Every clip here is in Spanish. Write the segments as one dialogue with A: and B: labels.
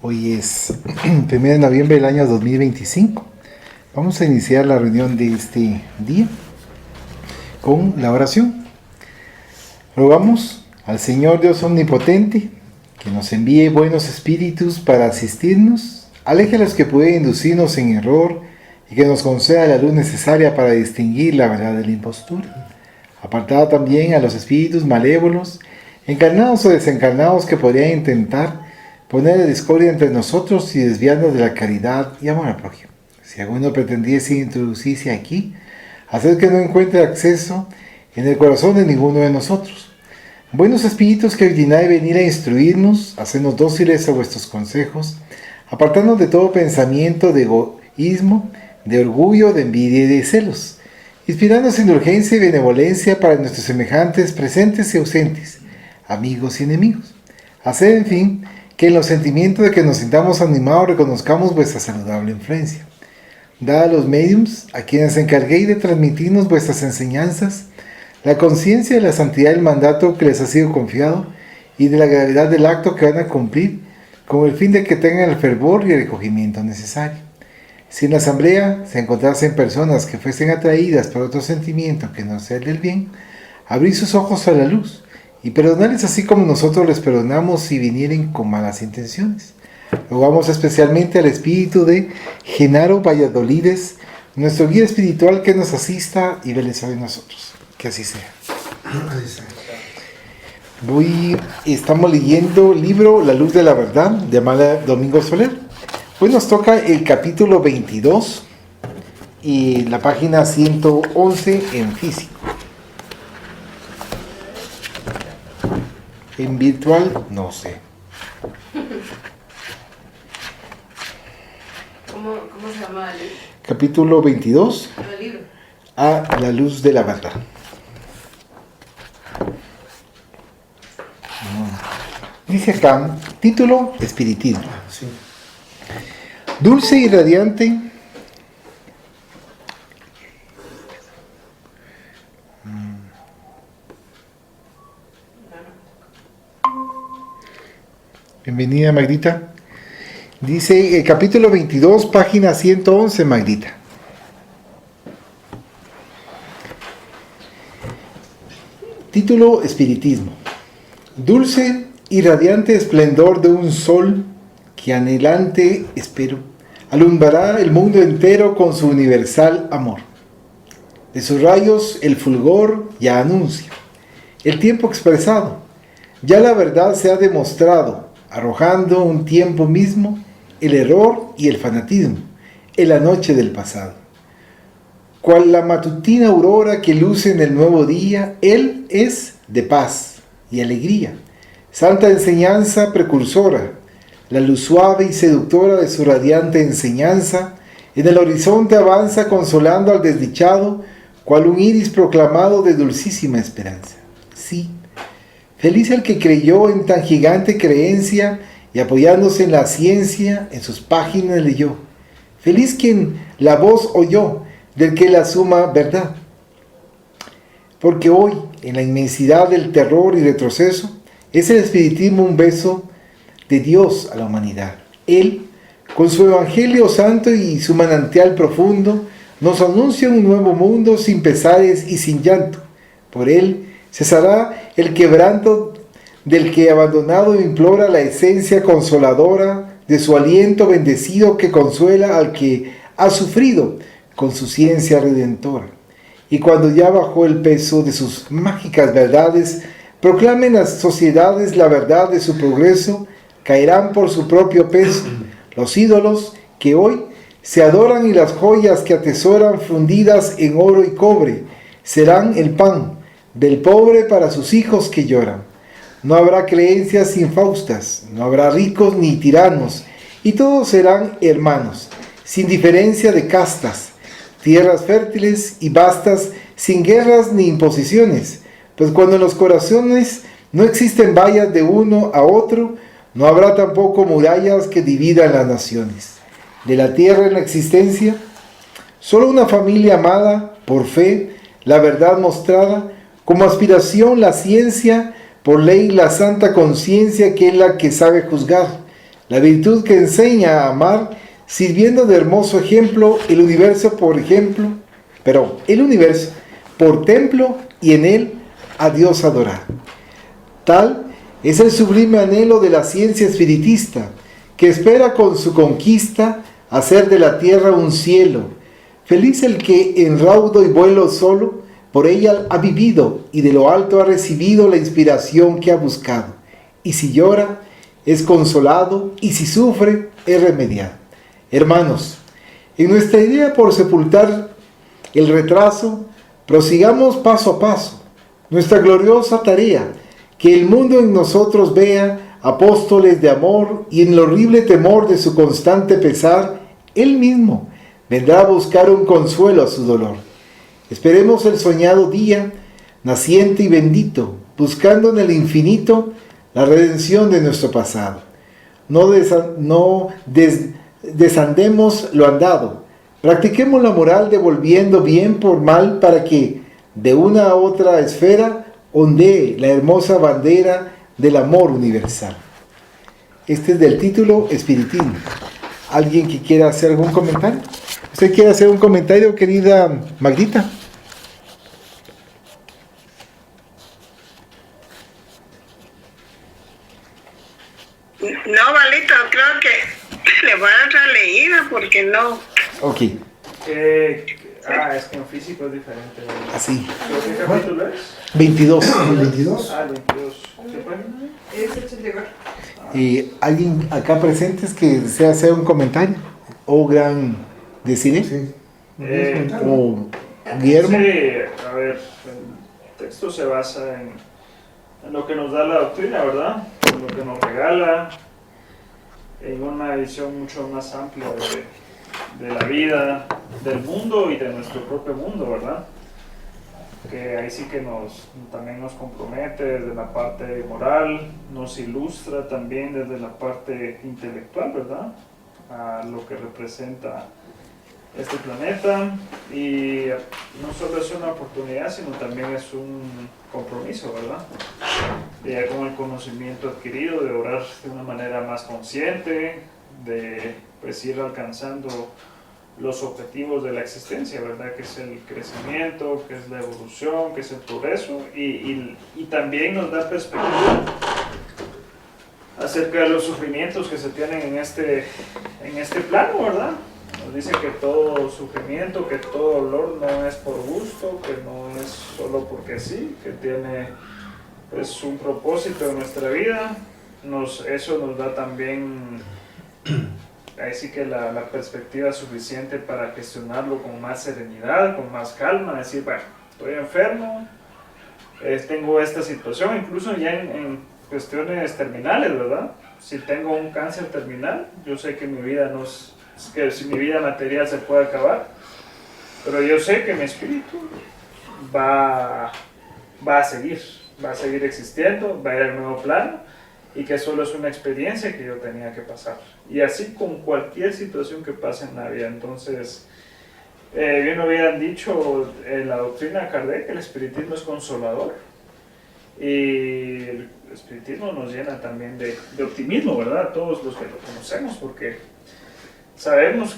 A: Hoy es 1 de noviembre del año 2025. Vamos a iniciar la reunión de este día con la oración. Rogamos al Señor Dios Omnipotente que nos envíe buenos espíritus para asistirnos, aleje a los que pueden inducirnos en error y que nos conceda la luz necesaria para distinguir la verdad de la impostura. Apartada también a los espíritus malévolos, encarnados o desencarnados, que podrían intentar poner la discordia entre nosotros y desviarnos de la caridad y amor al prójimo. Si alguno pretendiese introducirse aquí, hacer que no encuentre acceso en el corazón de ninguno de nosotros. Buenos espíritus que ordináis venir a instruirnos, hacernos dóciles a vuestros consejos, apartarnos de todo pensamiento de egoísmo, de orgullo, de envidia y de celos, inspirándonos indulgencia y benevolencia para nuestros semejantes presentes y ausentes, amigos y enemigos. Hacer, en fin, que en los sentimientos de que nos sintamos animados reconozcamos vuestra saludable influencia. Dad a los médiums, a quienes encarguéis de transmitirnos vuestras enseñanzas, la conciencia de la santidad del mandato que les ha sido confiado y de la gravedad del acto que van a cumplir, con el fin de que tengan el fervor y el recogimiento necesario. Si en la asamblea se encontrasen personas que fuesen atraídas por otro sentimiento que no sea el del bien, abrid sus ojos a la luz y perdonarles así como nosotros les perdonamos si vinieren con malas intenciones. Rogamos especialmente al espíritu de Genaro Valladolides, nuestro guía espiritual, que nos asista y vele sobre nosotros. Que así sea. Estamos leyendo el libro La Luz de la Verdad, de Amala Domingo Soler. Hoy nos toca el capítulo 22 y la página 111 en físico. En virtual, no sé.
B: ¿Cómo se llama el libro?
A: Capítulo 22.
B: ¿El libro?
A: A la luz de la verdad. Dice acá, título, Espiritismo.
C: Sí.
A: Dulce y radiante. Bienvenida, Magdita. Dice el capítulo 22, página 111, Magdita. Título, Espiritismo. Dulce y radiante esplendor de un sol que anhelante, espero, alumbrará el mundo entero con su universal amor. De sus rayos el fulgor ya anuncia el tiempo expresado. Ya la verdad se ha demostrado, arrojando un tiempo mismo el error y el fanatismo en la noche del pasado. Cual la matutina aurora que luce en el nuevo día, él es de paz y alegría, santa enseñanza precursora, la luz suave y seductora de su radiante enseñanza, en el horizonte avanza consolando al desdichado, cual un iris proclamado de dulcísima esperanza. Sí, feliz el que creyó en tan gigante creencia y apoyándose en la ciencia, en sus páginas leyó. Feliz quien la voz oyó del que la suma verdad. Porque hoy, en la inmensidad del terror y retroceso, es el espiritismo un beso de Dios a la humanidad. Él, con su evangelio santo y su manantial profundo, nos anuncia un nuevo mundo sin pesares y sin llanto. Por él cesará el quebranto del que abandonado implora la esencia consoladora de su aliento bendecido que consuela al que ha sufrido con su ciencia redentora. Y cuando ya bajó el peso de sus mágicas verdades, proclamen las sociedades la verdad de su progreso, caerán por su propio peso los ídolos que hoy se adoran y las joyas que atesoran fundidas en oro y cobre serán el pan del pobre para sus hijos que lloran. No habrá creencias infaustas, no habrá ricos ni tiranos, y todos serán hermanos, sin diferencia de castas, tierras fértiles y vastas, sin guerras ni imposiciones, pues cuando en los corazones no existen vallas de uno a otro, no habrá tampoco murallas que dividan las naciones. De la tierra en la existencia, solo una familia amada, por fe, la verdad mostrada, como aspiración la ciencia, por ley la santa conciencia que es la que sabe juzgar, la virtud que enseña a amar, sirviendo de hermoso ejemplo el universo por templo y en él a Dios adorar. Tal es el sublime anhelo de la ciencia espiritista, que espera con su conquista hacer de la tierra un cielo. Feliz el que en raudo y vuelo solo por ella ha vivido y de lo alto ha recibido la inspiración que ha buscado. Y si llora, es consolado, y si sufre, es remediado. Hermanos, en nuestra idea por sepultar el retraso, prosigamos paso a paso nuestra gloriosa tarea, que el mundo en nosotros vea apóstoles de amor, y en el horrible temor de su constante pesar, Él mismo vendrá a buscar un consuelo a su dolor. Esperemos el soñado día, naciente y bendito, buscando en el infinito la redención de nuestro pasado. No desandemos lo andado, practiquemos la moral devolviendo bien por mal, para que de una a otra esfera ondee la hermosa bandera del amor universal. Este es del título Espiritismo. ¿Alguien que quiera hacer algún comentario? ¿Usted quiere hacer un comentario, querida Magdita?
C: No, Valito, creo que le voy a dar otra leída porque no.
A: Ok.
D: Es que en físico es diferente.
A: Así.
D: ¿Qué capítulo es?
A: 22.
E: ¿El 22?
D: Ah, 22. ¿Qué fue?
B: Es 84.
A: ¿Alguien acá presentes que desea hacer un comentario? ¿O gran deciré?
E: Sí.
A: ¿O Guillermo?
D: Sí, a ver, el texto se basa en lo que nos da la doctrina, ¿verdad? En lo que nos regala, en una visión mucho más amplia de la vida, del mundo y de nuestro propio mundo, ¿verdad? Que ahí sí que también nos compromete desde la parte moral, nos ilustra también desde la parte intelectual, ¿verdad? A lo que representa este planeta, y no solo es una oportunidad, sino también es un compromiso, ¿verdad? Ya con el conocimiento adquirido, de orar de una manera más consciente, de pues ir alcanzando los objetivos de la existencia, ¿verdad? Que es el crecimiento, que es la evolución, que es el progreso, y también nos da perspectiva acerca de los sufrimientos que se tienen en este plano, ¿verdad? Nos dice que todo sufrimiento, que todo dolor no es por gusto, que no es solo porque sí, que tiene pues un propósito en nuestra vida. Eso nos da también ahí sí que la perspectiva suficiente para gestionarlo con más serenidad, con más calma, decir, bueno, estoy enfermo, tengo esta situación, incluso ya en cuestiones terminales, ¿verdad? Si tengo un cáncer terminal, yo sé que mi vida que si mi vida material se puede acabar, pero yo sé que mi espíritu va a seguir existiendo, va a ir al nuevo plano, y que solo es una experiencia que yo tenía que pasar. Y así con cualquier situación que pase en la vida. Entonces, bien hubieran dicho en la doctrina de Kardec que el espiritismo es consolador, y el espiritismo nos llena también de optimismo, ¿verdad? Todos los que lo conocemos, porque sabemos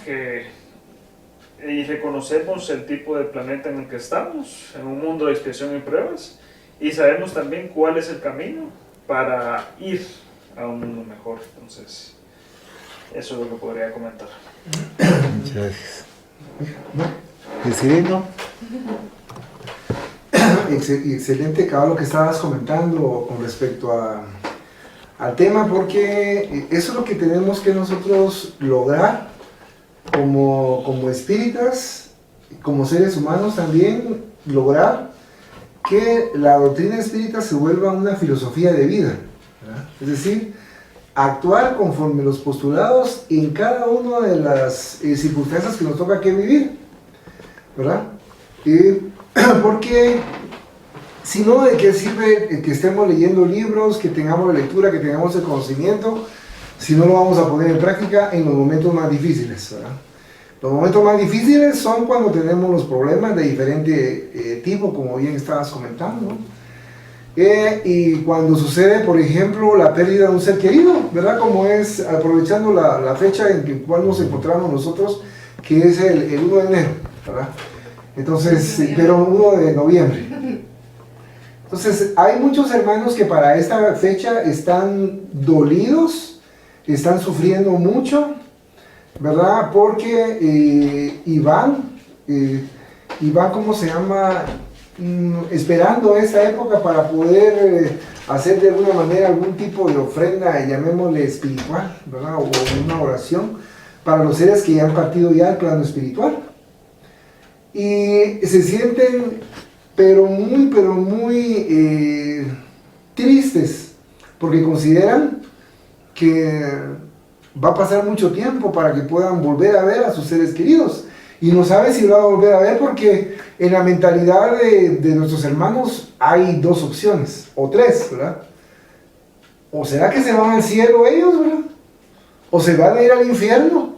D: y reconocemos el tipo de planeta en el que estamos, en un mundo de expiación y pruebas, y sabemos también cuál es el camino para ir a un mundo mejor. Entonces, eso es lo que podría comentar.
A: Muchas gracias. ¿Decidino?
E: Excelente, cabal, lo que estabas comentando con respecto al tema, porque eso es lo que tenemos que nosotros lograr como espíritas, como seres humanos también, lograr que la doctrina espírita se vuelva una filosofía de vida, ¿verdad? Es decir, actuar conforme los postulados en cada una de las circunstancias que nos toca que vivir, ¿verdad? Porque si no, ¿de qué sirve que estemos leyendo libros, que tengamos la lectura, que tengamos el conocimiento, si no lo vamos a poner en práctica en los momentos más difíciles, ¿verdad? Los momentos más difíciles son cuando tenemos los problemas de diferente tipo, como bien estabas comentando, ¿no? Y cuando sucede, por ejemplo, la pérdida de un ser querido, ¿verdad? Como es, aprovechando la fecha en la cual nos encontramos nosotros, que es el 1 de enero, ¿verdad? Entonces, pero 1 de noviembre. Entonces, hay muchos hermanos que para esta fecha están dolidos, están sufriendo mucho, ¿verdad? Porque Iván, ¿cómo se llama? Esperando esa época para poder hacer de alguna manera algún tipo de ofrenda, llamémosle espiritual, ¿verdad? O una oración para los seres que ya han partido ya al plano espiritual. Y se sienten pero muy tristes, porque consideran que va a pasar mucho tiempo para que puedan volver a ver a sus seres queridos. Y no saben si lo van a volver a ver porque en la mentalidad de nuestros hermanos hay dos opciones, o tres, ¿verdad? O será que se van al cielo ellos, ¿verdad? O se van a ir al infierno,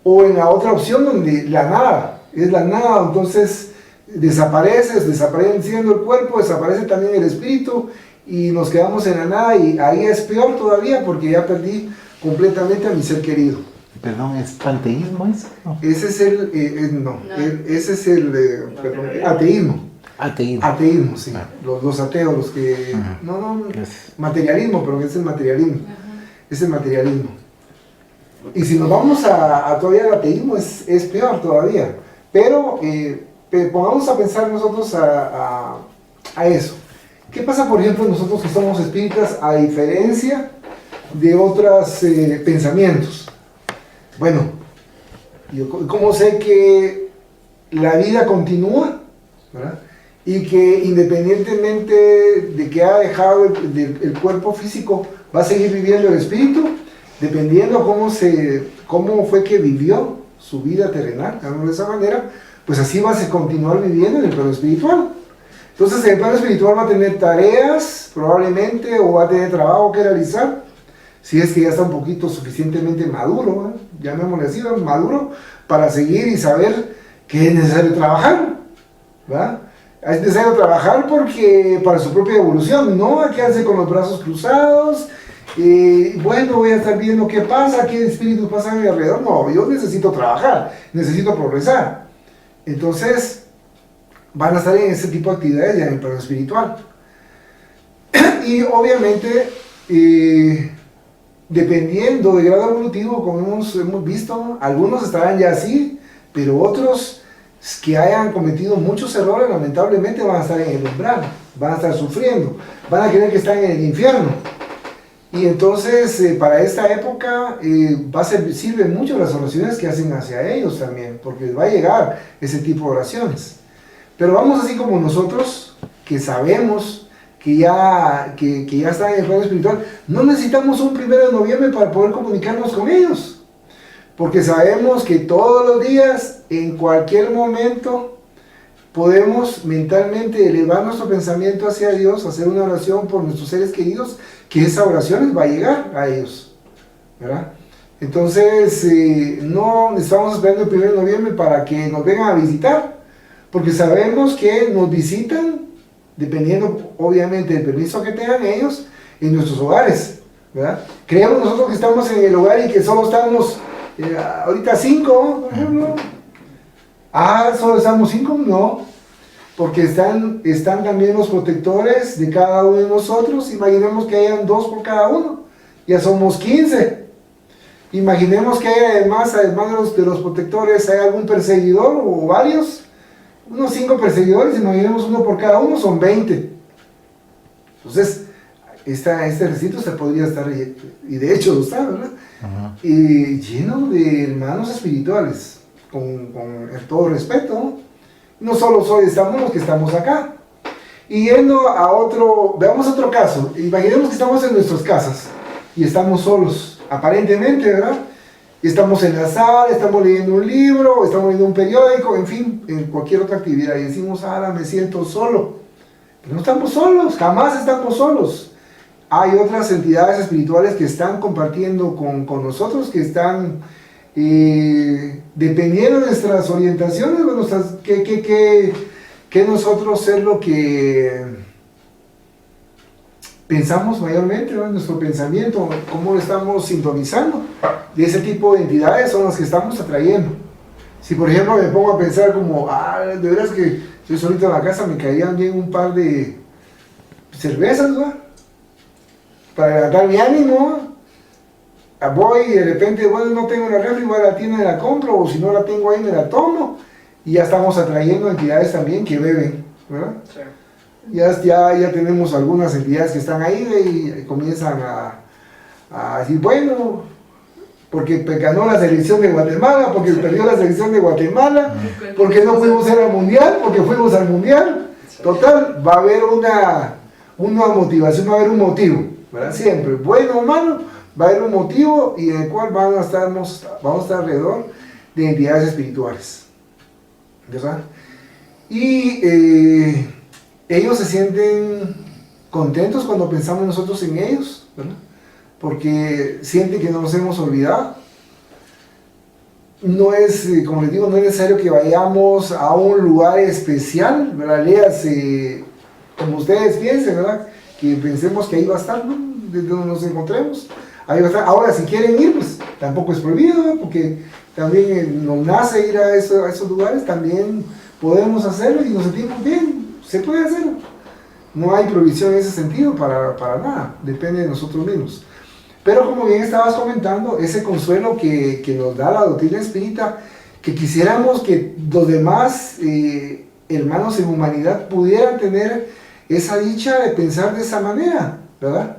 E: o en la otra opción donde la nada, es la nada, entonces desapareciendo el cuerpo, desaparece también el espíritu y nos quedamos en la nada, y ahí es peor todavía porque ya perdí completamente a mi ser querido.
A: Perdón, ¿es panteísmo eso? No.
E: Ese es ese es ateísmo. Ateísmo, sí. Los ateos, los que... materialismo, pero es el materialismo. Es el materialismo. Y si nos vamos todavía al ateísmo, es peor todavía. Pero pongamos a pensar nosotros a eso. ¿Qué pasa, por ejemplo, nosotros que somos espíritas, a diferencia de otros pensamientos? Bueno, yo como sé que la vida continúa, ¿verdad? Y que independientemente de que ha dejado el cuerpo físico, va a seguir viviendo el espíritu, dependiendo cómo fue que vivió su vida terrenal, de esa manera, pues así va a continuar viviendo en el plano espiritual. Entonces, el plano espiritual va a tener tareas, probablemente, o va a tener trabajo que realizar, si es que ya está un poquito suficientemente maduro, llamémosle así, maduro, para seguir y saber que es necesario trabajar, ¿verdad? Es necesario trabajar porque para su propia evolución, no a quedarse con los brazos cruzados, bueno, voy a estar viendo qué pasa, qué espíritus pasan a mi alrededor. No, yo necesito trabajar, necesito progresar. Entonces, van a estar en ese tipo de actividades ya en el plano espiritual. Y obviamente, dependiendo del grado evolutivo, como hemos visto, algunos estarán ya así, pero otros que hayan cometido muchos errores, lamentablemente van a estar en el umbral, van a estar sufriendo, van a creer que están en el infierno. Y entonces, para esta época, sirven mucho las oraciones que hacen hacia ellos también, porque va a llegar ese tipo de oraciones. Pero vamos así como nosotros, que sabemos que ya están en el plano espiritual, no necesitamos un 1 de noviembre para poder comunicarnos con ellos, porque sabemos que todos los días, en cualquier momento, podemos mentalmente elevar nuestro pensamiento hacia Dios, hacer una oración por nuestros seres queridos, que esa oración les va a llegar a ellos, ¿verdad? Entonces, no estamos esperando el 1 de noviembre para que nos vengan a visitar, porque sabemos que nos visitan, dependiendo obviamente del permiso que tengan ellos, en nuestros hogares, ¿verdad? Creemos nosotros que estamos en el hogar y que solo estamos, ahorita 5, por ejemplo. ¿Solo estamos 5? No, porque están también los protectores de cada uno de nosotros. Imaginemos que hayan 2 por cada uno, ya somos 15. Imaginemos que hay además de los protectores, hay algún perseguidor o varios, unos 5 perseguidores, imaginemos uno por cada uno, son 20. Entonces, este recinto se podría estar, y de hecho lo está, ¿verdad? Y lleno de hermanos espirituales, con todo respeto, ¿no? No solo estamos los que estamos acá. Y yendo veamos otro caso. Imaginemos que estamos en nuestras casas y estamos solos, aparentemente, ¿verdad? Y estamos en la sala, estamos leyendo un libro, estamos leyendo un periódico, en fin, en cualquier otra actividad. Y decimos, me siento solo. Pero no estamos solos, jamás estamos solos. Hay otras entidades espirituales que están compartiendo con nosotros, que están... dependiendo de nuestras orientaciones, que nosotros es lo que pensamos mayormente, ¿no? Nuestro pensamiento, cómo lo estamos sintonizando, de ese tipo de entidades son las que estamos atrayendo. Si por ejemplo me pongo a pensar como, de veras que estoy solito en la casa, me caían bien un par de cervezas, ¿no? Para levantar mi ánimo, voy y de repente, bueno, no tengo la refri, voy a la tienda y la compro, o si no la tengo ahí me la tomo, y ya estamos atrayendo entidades también que beben, ¿verdad?
D: Sí.
E: Ya tenemos algunas entidades que están ahí y comienzan a decir, bueno, porque ganó la selección de Guatemala, porque perdió la selección de Guatemala, porque no fuimos al mundial, porque fuimos al mundial. Total, va a haber una motivación, va a haber un motivo, ¿verdad? Siempre, bueno o malo, va a haber un motivo y en el cual vamos a estar alrededor de entidades espirituales, ¿verdad? Y ellos se sienten contentos cuando pensamos nosotros en ellos, ¿verdad? Porque sienten que no nos hemos olvidado. No es, como les digo, no es necesario que vayamos a un lugar especial, ¿verdad? Léase como ustedes piensen, ¿verdad? Que pensemos que ahí va a estar, ¿no? Desde donde nos encontremos, ahí va a estar. Ahora, si quieren ir, pues tampoco es prohibido, ¿no? Porque también nos nace ir a esos lugares, también podemos hacerlo y nos sentimos bien, se puede hacer. No hay prohibición en ese sentido para nada, depende de nosotros mismos. Pero como bien estabas comentando, ese consuelo que nos da la doctrina espírita, que quisiéramos que los demás hermanos en humanidad pudieran tener esa dicha de pensar de esa manera, ¿verdad?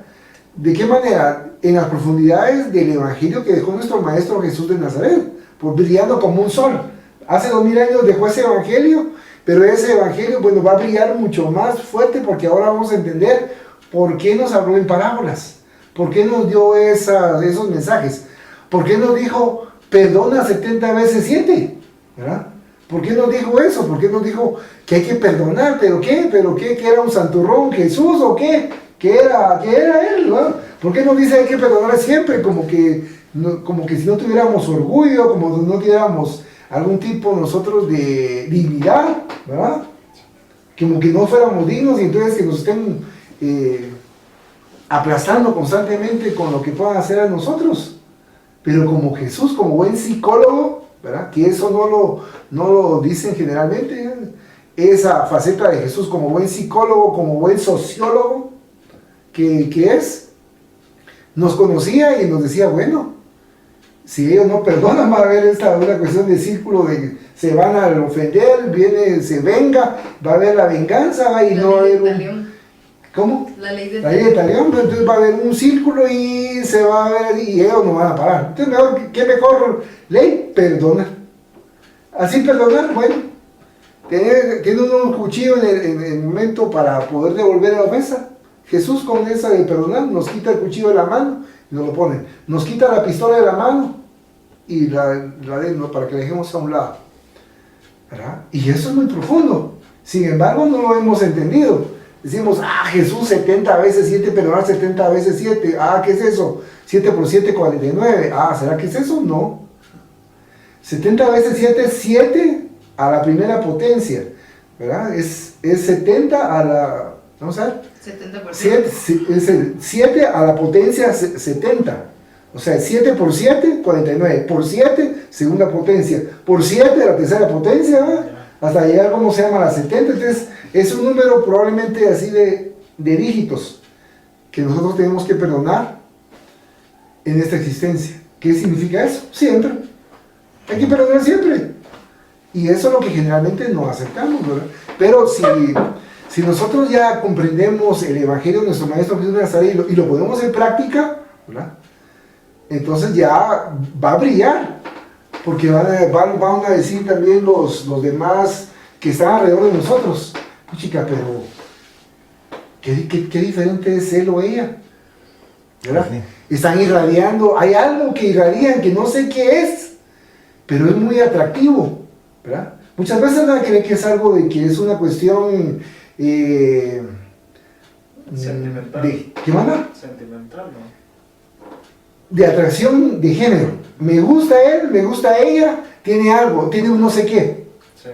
E: ¿De qué manera? En las profundidades del Evangelio que dejó nuestro Maestro Jesús de Nazaret, brillando como un sol. Hace 2000 años dejó ese Evangelio, pero ese Evangelio, bueno, va a brillar mucho más fuerte porque ahora vamos a entender por qué nos habló en parábolas. ¿Por qué nos dio esos mensajes? ¿Por qué nos dijo, perdona 70 veces 7? ¿Verdad? ¿Por qué nos dijo eso? ¿Por qué nos dijo que hay que perdonar? ¿Pero qué? ¿Pero qué? ¿Que era un santurrón Jesús o qué? ¿Qué era él? ¿Verdad? ¿Por qué nos dice hay que perdonar siempre? Como que si no tuviéramos orgullo, como si no tuviéramos algún tipo nosotros de dignidad, ¿verdad? Como que no fuéramos dignos y entonces que nos estén aplastando constantemente con lo que puedan hacer a nosotros. Pero como Jesús, como buen psicólogo, ¿verdad? Que eso no lo dicen generalmente, ¿eh? Esa faceta de Jesús como buen psicólogo, como buen sociólogo, que es, nos conocía y nos decía, bueno, si ellos no perdonan, va a haber una cuestión de círculo de se van a ofender, se venga, va a haber la venganza, y no va a haber un... ¿Cómo?
B: La ley de
E: talión, entonces va a haber un círculo y se va a ver y ellos no van a parar. Entonces, ¿qué mejor ley? Perdonar. Así perdonar, bueno, tiene un cuchillo en el momento para poder devolver la ofensa. Jesús con esa de perdonar nos quita el cuchillo de la mano y nos lo pone. Nos quita la pistola de la mano y para que la dejemos a un lado, ¿verdad? Y eso es muy profundo. Sin embargo, no lo hemos entendido. Decimos, Jesús 70 veces 7, perdonar 70 veces 7. ¿Qué es eso? 7 por 7, 49. ¿Será que es eso? No. 70 veces 7 es 7 a la primera potencia, ¿verdad? Es 70 a la... Vamos a ver. 70%. 7 a la potencia 70. O sea, 7 por 7, 49. Por 7, segunda potencia. Por 7, la tercera potencia, ¿verdad? Hasta llegar, ¿cómo se llama? A la 70. Entonces, es un número probablemente así de dígitos que nosotros tenemos que perdonar en esta existencia. ¿Qué significa eso? Siempre. Hay que perdonar siempre. Y eso es lo que generalmente no aceptamos, ¿verdad? Pero si nosotros ya comprendemos el Evangelio de nuestro Maestro Jesús de Nazaret y lo ponemos en práctica, ¿verdad? Entonces ya va a brillar. Porque van a decir también los demás que están alrededor de nosotros, chica, pero ¿qué diferente es él o ella? ¿Verdad? Sí. Están irradiando, hay algo que irradian que no sé qué es, pero es muy atractivo, ¿verdad? Muchas veces van a creer que es algo de que es una cuestión
D: sentimental.
E: ¿Qué manda?
D: Sentimental, ¿no?
E: De atracción de género. Me gusta él, me gusta ella, tiene algo, tiene un no sé qué. Sí.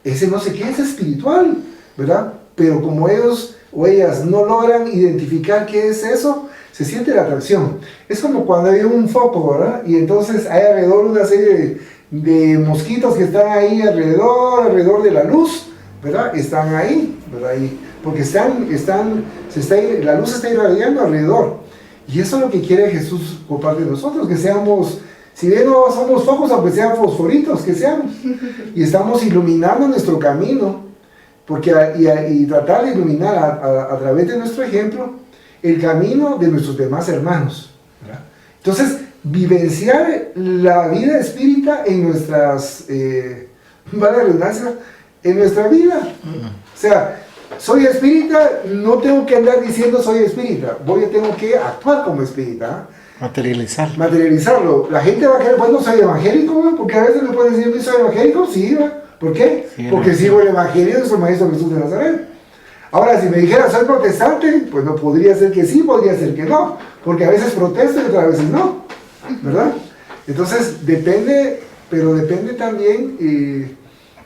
E: Ese no sé qué es espiritual, ¿verdad? Pero como ellos o ellas no logran identificar qué es eso, se siente la atracción. Es como cuando hay un foco, ¿verdad? Y entonces hay alrededor una serie de mosquitos que están ahí alrededor de la luz, ¿verdad? Están ahí, ¿verdad? Porque la luz está irradiando alrededor. Y eso es lo que quiere Jesús por parte de nosotros, que seamos, si bien no somos focos, aunque sean fosforitos, que seamos. Y estamos iluminando nuestro camino, porque y tratar de iluminar a través de nuestro ejemplo el camino de nuestros demás hermanos, ¿verdad? Entonces, vivenciar la vida espírita en nuestras, vale la redundancia, en nuestra vida. O sea, soy espírita, no tengo que andar diciendo soy espírita, tengo que actuar como espírita. Materializarlo. La gente va a querer, bueno, soy evangélico, ¿no? Porque a veces me pueden decir, ¿soy evangélico? Sí, ¿no? ¿Por qué? Sí, porque sigo el evangelio de nuestro Maestro Jesús de Nazaret. Ahora, si me dijera soy protestante, pues no, podría ser que sí, podría ser que no, porque a veces protesto y otras veces no, ¿verdad? Entonces, depende también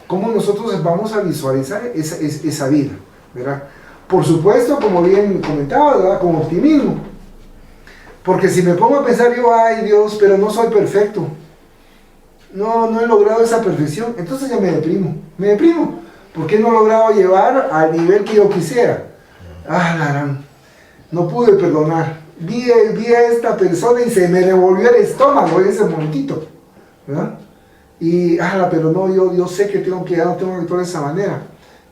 E: cómo nosotros vamos a visualizar esa vida, ¿verdad? Por supuesto, como bien comentaba, ¿verdad? Con optimismo. Porque si me pongo a pensar yo, ay Dios, pero no soy perfecto, no he logrado esa perfección, entonces ya me deprimo, porque no he logrado llevar al nivel que yo quisiera. No pude perdonar, vi a esta persona y se me revolvió el estómago en ese momentito, ¿verdad? Y, pero no, yo sé que ya no tengo que actuar de esa manera,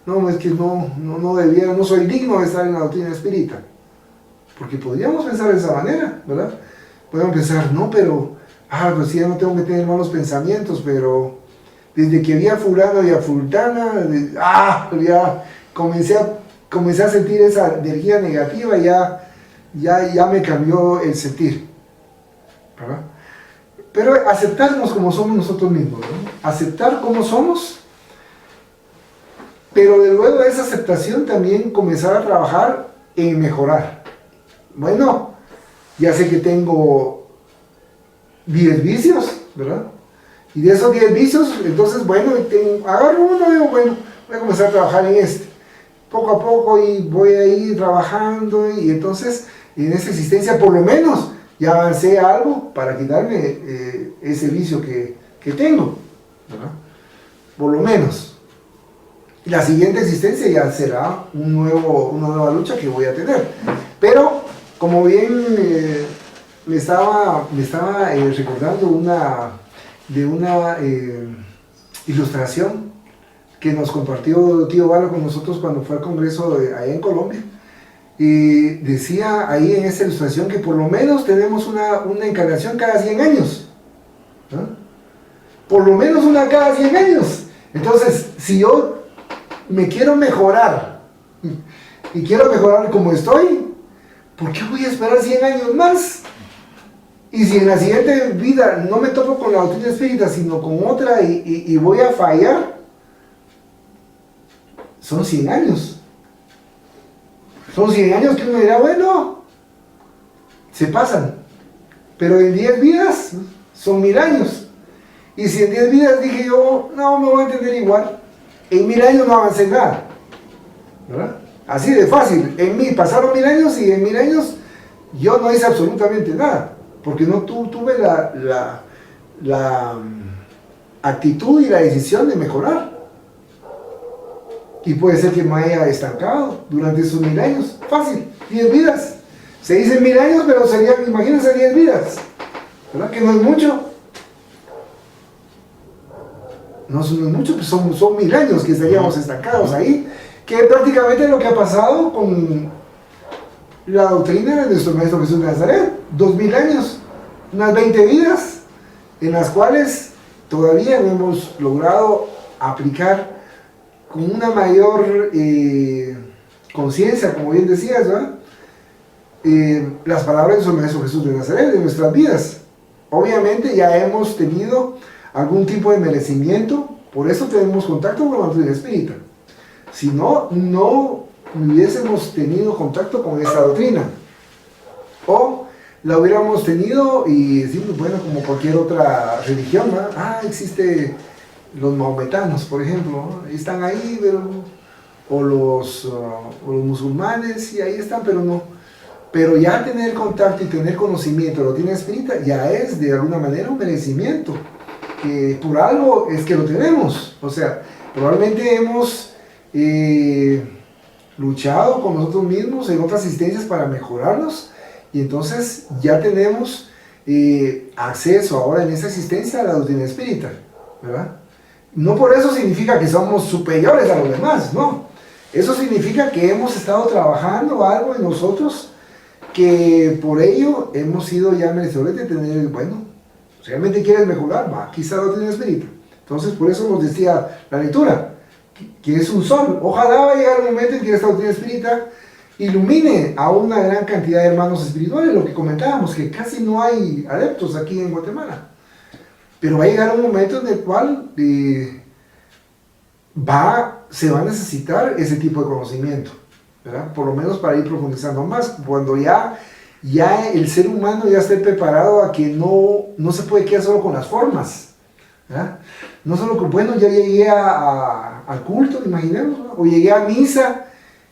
E: no, es que no debiera, no soy digno de estar en la doctrina espírita. Porque podríamos pensar de esa manera, ¿verdad? Podemos pensar, no, pero, pues sí, ya no tengo que tener malos pensamientos, pero desde que vi a fulano y a fulana, ya comencé a sentir esa energía negativa, ya me cambió el sentir, ¿verdad? Pero aceptarnos como somos nosotros mismos, ¿no? Aceptar como somos, pero de luego de esa aceptación también comenzar a trabajar en mejorar. Bueno, ya sé que tengo 10 vicios, ¿verdad? Y de esos 10 vicios, entonces, bueno, agarro uno y digo, bueno, voy a comenzar a trabajar en este. Poco a poco y voy a ir trabajando y entonces, en esta existencia, por lo menos, ya avancé algo para quitarme ese vicio que tengo, ¿verdad? Por lo menos. La siguiente existencia ya será una nueva lucha que voy a tener. Pero, como bien me estaba recordando una ilustración que nos compartió tío Bala con nosotros cuando fue al congreso allá en Colombia, y decía ahí en esa ilustración que por lo menos tenemos una encarnación cada 100 años, ¿no? Por lo menos una cada 100 años. Entonces, si yo me quiero mejorar y quiero mejorar como estoy, ¿por qué voy a esperar 100 años más? Y si en la siguiente vida no me topo con la doctrina espírita, sino con otra y voy a fallar, son 100 años. Son 100 años que uno dirá, bueno, se pasan. Pero en 10 vidas son 1000 años. Y si en 10 vidas dije yo, no, me voy a entender igual, en 1000 años no avancé nada, ¿verdad? Así de fácil. Pasaron 1000 años y en 1000 años yo no hice absolutamente nada, porque no tuve la actitud y la decisión de mejorar. Y puede ser que me haya estancado durante esos 1000 años. Fácil, 10 vidas. Se dicen 1000 años, pero serían, imagínense, 10 vidas, ¿verdad? Que no es mucho. No es mucho, pues son 1000 años que estaríamos estancados ahí, que prácticamente es lo que ha pasado con la doctrina de nuestro Maestro Jesús de Nazaret. 2000 años, unas 20 vidas, en las cuales todavía no hemos logrado aplicar con una mayor conciencia, como bien decías, ¿verdad? Las palabras de nuestro Maestro Jesús de Nazaret en nuestras vidas. Obviamente ya hemos tenido algún tipo de merecimiento, por eso tenemos contacto con la doctrina espírita. Si no hubiésemos tenido contacto con esta doctrina, o la hubiéramos tenido y decimos, bueno, como cualquier otra religión, ¿no? Existe los maometanos, por ejemplo, ¿no? Están ahí, pero o los musulmanes, y ahí están, pero no. Pero ya tener contacto y tener conocimiento de la doctrina espírita ya es de alguna manera un merecimiento, que por algo es que lo tenemos. O sea, probablemente hemos luchado con nosotros mismos en otras asistencias para mejorarlos, y entonces ya tenemos acceso ahora en esa asistencia a la doctrina espírita, ¿verdad? No por eso significa que somos superiores a los demás, no. Eso significa que hemos estado trabajando algo en nosotros, que por ello hemos sido ya merecedores de tener, bueno, realmente quieres mejorar, va, aquí está la doctrina espírita. Entonces, por eso nos decía la lectura, que es un sol. Ojalá va a llegar el momento en que esta doctrina espírita ilumine a una gran cantidad de hermanos espirituales, lo que comentábamos, que casi no hay adeptos aquí en Guatemala. Pero va a llegar un momento en el cual se va a necesitar ese tipo de conocimiento, ¿verdad? Por lo menos para ir profundizando más, cuando ya el ser humano ya esté preparado a que no se puede quedar solo con las formas, ¿verdad? No solo con, bueno, ya llegué al culto, imaginemos, ¿no? O llegué a misa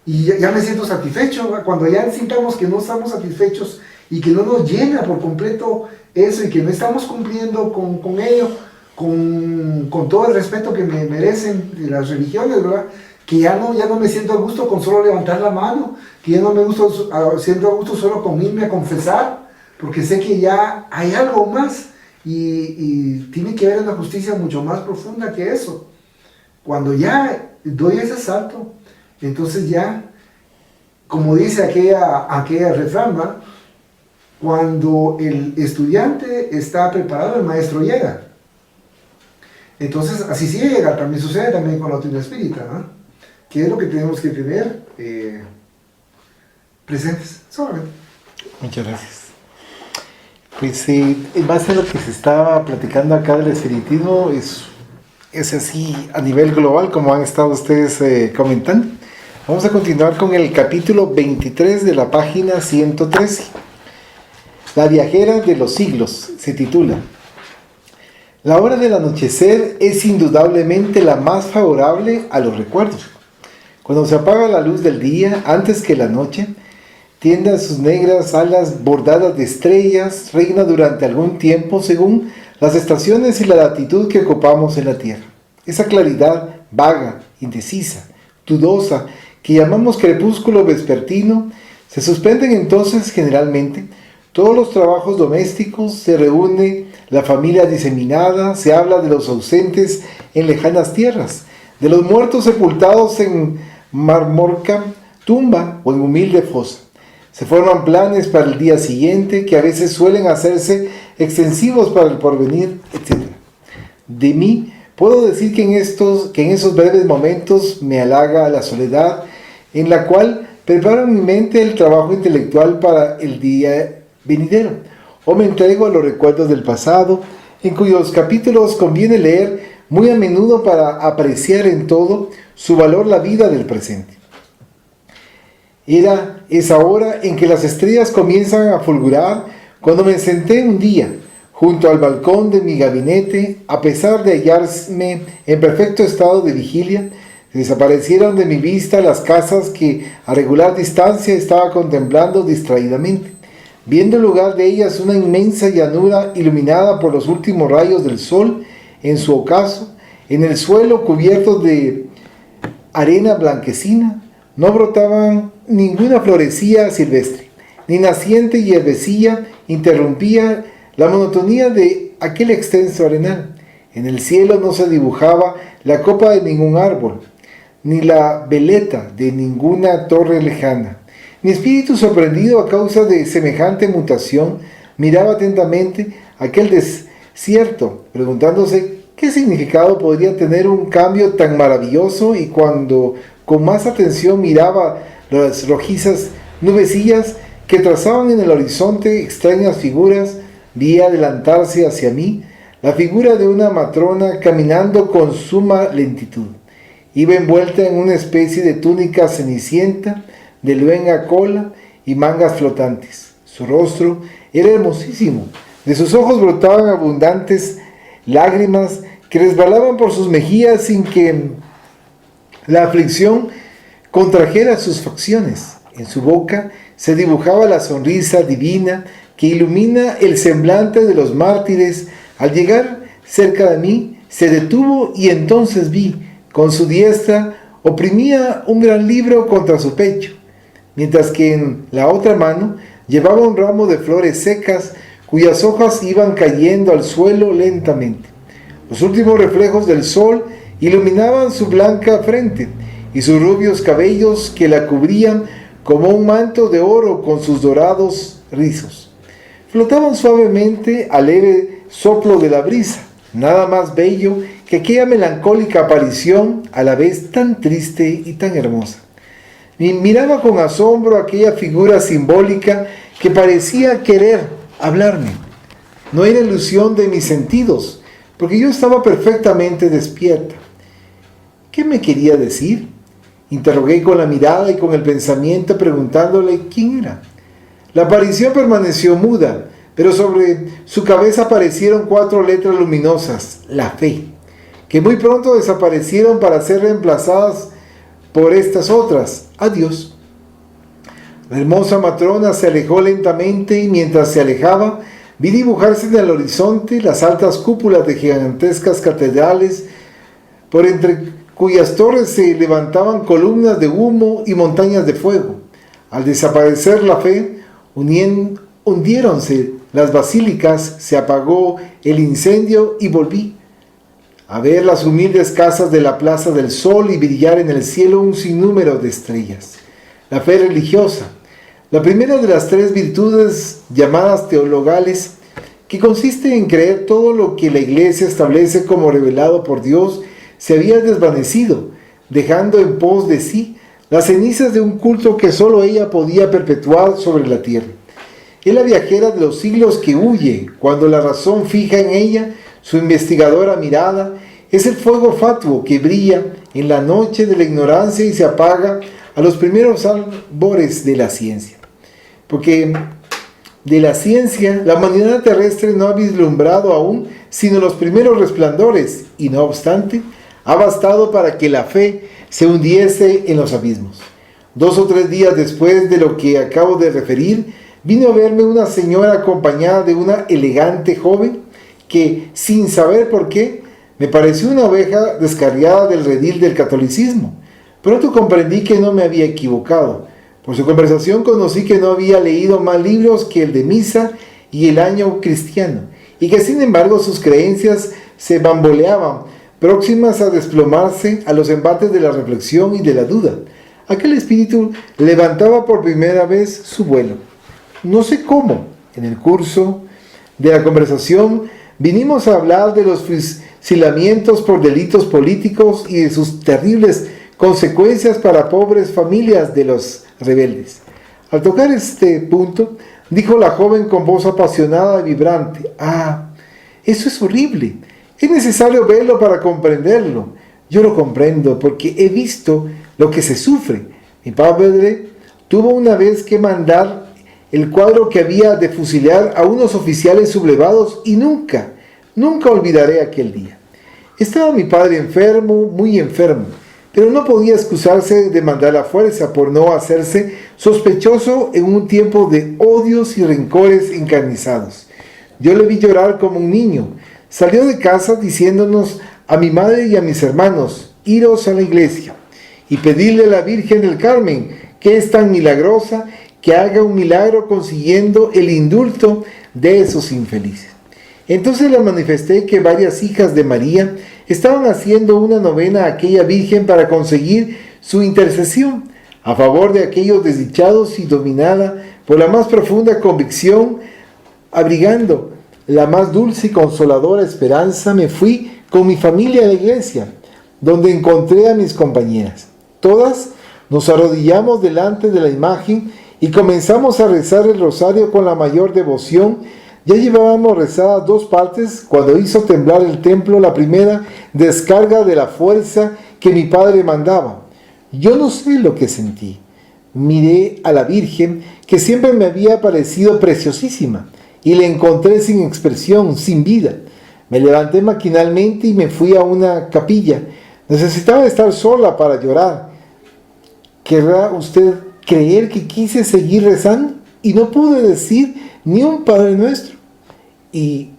E: y ya me siento satisfecho, ¿verdad? Cuando ya sintamos que no estamos satisfechos y que no nos llena por completo eso, y que no estamos cumpliendo con ello, con todo el respeto que me merecen las religiones, ¿verdad? Que ya no me siento a gusto con solo levantar la mano, que ya no siento a gusto solo con irme a confesar, porque sé que ya hay algo más, y tiene que haber una justicia mucho más profunda que eso. Cuando ya doy ese salto, entonces ya, como dice aquella refrán, ¿verdad? Cuando el estudiante está preparado, el maestro llega. Entonces, así sí llega, también sucede también con la doctrina espírita, ¿no? ¿Qué es lo que tenemos que tener presentes? Solamente.
A: Muchas gracias. Pues en base a lo que se estaba platicando acá del espiritismo, es así a nivel global, como han estado ustedes comentando. Vamos a continuar con el capítulo 23 de la página 113. La viajera de los siglos se titula. La hora del anochecer es indudablemente la más favorable a los recuerdos. Cuando se apaga la luz del día, antes que la noche, tiende sus negras alas bordadas de estrellas, reina durante algún tiempo según las estaciones y la latitud que ocupamos en la Tierra. Esa claridad vaga, indecisa, dudosa, que llamamos crepúsculo vespertino, se suspenden entonces generalmente todos los trabajos domésticos, se reúne la familia diseminada, se habla de los ausentes en lejanas tierras, de los muertos sepultados en marmorca tumba o en humilde fosa. Se forman planes para el día siguiente que a veces suelen hacerse extensivos para el porvenir, etc. De mí puedo decir que en esos breves momentos me halaga la soledad, en la cual preparo en mi mente el trabajo intelectual para el día venidero, o me entrego a los recuerdos del pasado, en cuyos capítulos conviene leer muy a menudo para apreciar en todo su valor la vida del presente. Era esa hora en que las estrellas comienzan a fulgurar cuando me senté un día junto al balcón de mi gabinete, a pesar de hallarme en perfecto estado de vigilia. Desaparecieron de mi vista las casas que a regular distancia estaba contemplando distraídamente, viendo en lugar de ellas una inmensa llanura iluminada por los últimos rayos del sol en su ocaso. En el suelo cubierto de arena blanquecina no brotaban ninguna florecilla silvestre, ni naciente hierbecilla interrumpía la monotonía de aquel extenso arenal. En el cielo no se dibujaba la copa de ningún árbol, ni la veleta de ninguna torre lejana. Mi espíritu, sorprendido a causa de semejante mutación, miraba atentamente aquel desierto, preguntándose qué significado podría tener un cambio tan maravilloso, y cuando con más atención miraba las rojizas nubecillas que trazaban en el horizonte extrañas figuras, vi adelantarse hacia mí la figura de una matrona caminando con suma lentitud. Iba envuelta en una especie de túnica cenicienta, de luenga cola y mangas flotantes. Su rostro era hermosísimo. De sus ojos brotaban abundantes lágrimas que resbalaban por sus mejillas sin que la aflicción contrajera sus facciones. En su boca se dibujaba la sonrisa divina que ilumina el semblante de los mártires. Al llegar cerca de mí, se detuvo y entonces vi, con su diestra, oprimía un gran libro contra su pecho, mientras que en la otra mano llevaba un ramo de flores secas cuyas hojas iban cayendo al suelo lentamente. Los últimos reflejos del sol iluminaban su blanca frente y sus rubios cabellos que la cubrían como un manto de oro con sus dorados rizos. Flotaban suavemente al leve soplo de la brisa, nada más bello que aquella melancólica aparición a la vez tan triste y tan hermosa. Miraba con asombro aquella figura simbólica que parecía querer hablarme. No era ilusión de mis sentidos, porque yo estaba perfectamente despierta. ¿Qué me quería decir? Interrogué con la mirada y con el pensamiento, preguntándole quién era. La aparición permaneció muda, pero sobre su cabeza aparecieron 4 letras luminosas, la fe, que muy pronto desaparecieron para ser reemplazadas por estas otras, adiós. La hermosa matrona se alejó lentamente y mientras se alejaba, vi dibujarse en el horizonte las altas cúpulas de gigantescas catedrales, por entre cuyas torres se levantaban columnas de humo y montañas de fuego. Al desaparecer la fe, hundiéronse las basílicas, se apagó el incendio y volví a ver las humildes casas de la Plaza del Sol y brillar en el cielo un sinnúmero de estrellas. La fe religiosa, la primera de las 3 virtudes llamadas teologales, que consiste en creer todo lo que la Iglesia establece como revelado por Dios, se había desvanecido, dejando en pos de sí las cenizas de un culto que sólo ella podía perpetuar sobre la tierra. Es la viajera de los siglos que huye cuando la razón fija en ella su investigadora mirada. Es el fuego fatuo que brilla en la noche de la ignorancia y se apaga a los primeros albores de la ciencia. Porque de la ciencia la humanidad terrestre no ha vislumbrado aún sino los primeros resplandores, y no obstante, ha bastado para que la fe se hundiese en los abismos. 2 o 3 días después de lo que acabo de referir, vino a verme una señora acompañada de una elegante joven que, sin saber por qué, me pareció una oveja descarriada del redil del catolicismo. Pronto comprendí que no me había equivocado. Por su conversación conocí que no había leído más libros que el de misa y el año cristiano, y que sin embargo sus creencias se bamboleaban, próximas a desplomarse a los embates de la reflexión y de la duda. Aquel espíritu levantaba por primera vez su vuelo. No sé cómo, en el curso de la conversación, vinimos a hablar de los fusilamientos por delitos políticos y de sus terribles consecuencias para pobres familias de los rebeldes. Al tocar este punto, dijo la joven con voz apasionada y vibrante: «Ah, eso es horrible. Es necesario verlo para comprenderlo. Yo lo comprendo porque he visto lo que se sufre. Mi padre tuvo una vez que mandar el cuadro que había de fusilar a unos oficiales sublevados y nunca olvidaré aquel día. Estaba mi padre enfermo, muy enfermo, pero no podía excusarse de mandar la fuerza por no hacerse sospechoso en un tiempo de odios y rencores encarnizados. Yo le vi llorar como un niño. Salió de casa diciéndonos a mi madre y a mis hermanos: iros a la iglesia y pedirle a la Virgen del Carmen, que es tan milagrosa, que haga un milagro consiguiendo el indulto de esos infelices. Entonces le manifesté que varias hijas de María estaban haciendo una novena a aquella Virgen para conseguir su intercesión a favor de aquellos desdichados, y dominada por la más profunda convicción, abrigando la más dulce y consoladora esperanza, me fui con mi familia a la iglesia, donde encontré a mis compañeras. Todas nos arrodillamos delante de la imagen y comenzamos a rezar el rosario con la mayor devoción. Ya llevábamos rezadas 2 partes cuando hizo temblar el templo la primera descarga de la fuerza que mi padre mandaba. Yo no sé lo que sentí. Miré a la Virgen, que siempre me había parecido preciosísima, y la encontré sin expresión, sin vida. Me levanté maquinalmente y me fui a una capilla. Necesitaba estar sola para llorar. ¿Querrá usted creer que quise seguir rezando y no pude decir ni un Padre Nuestro? Y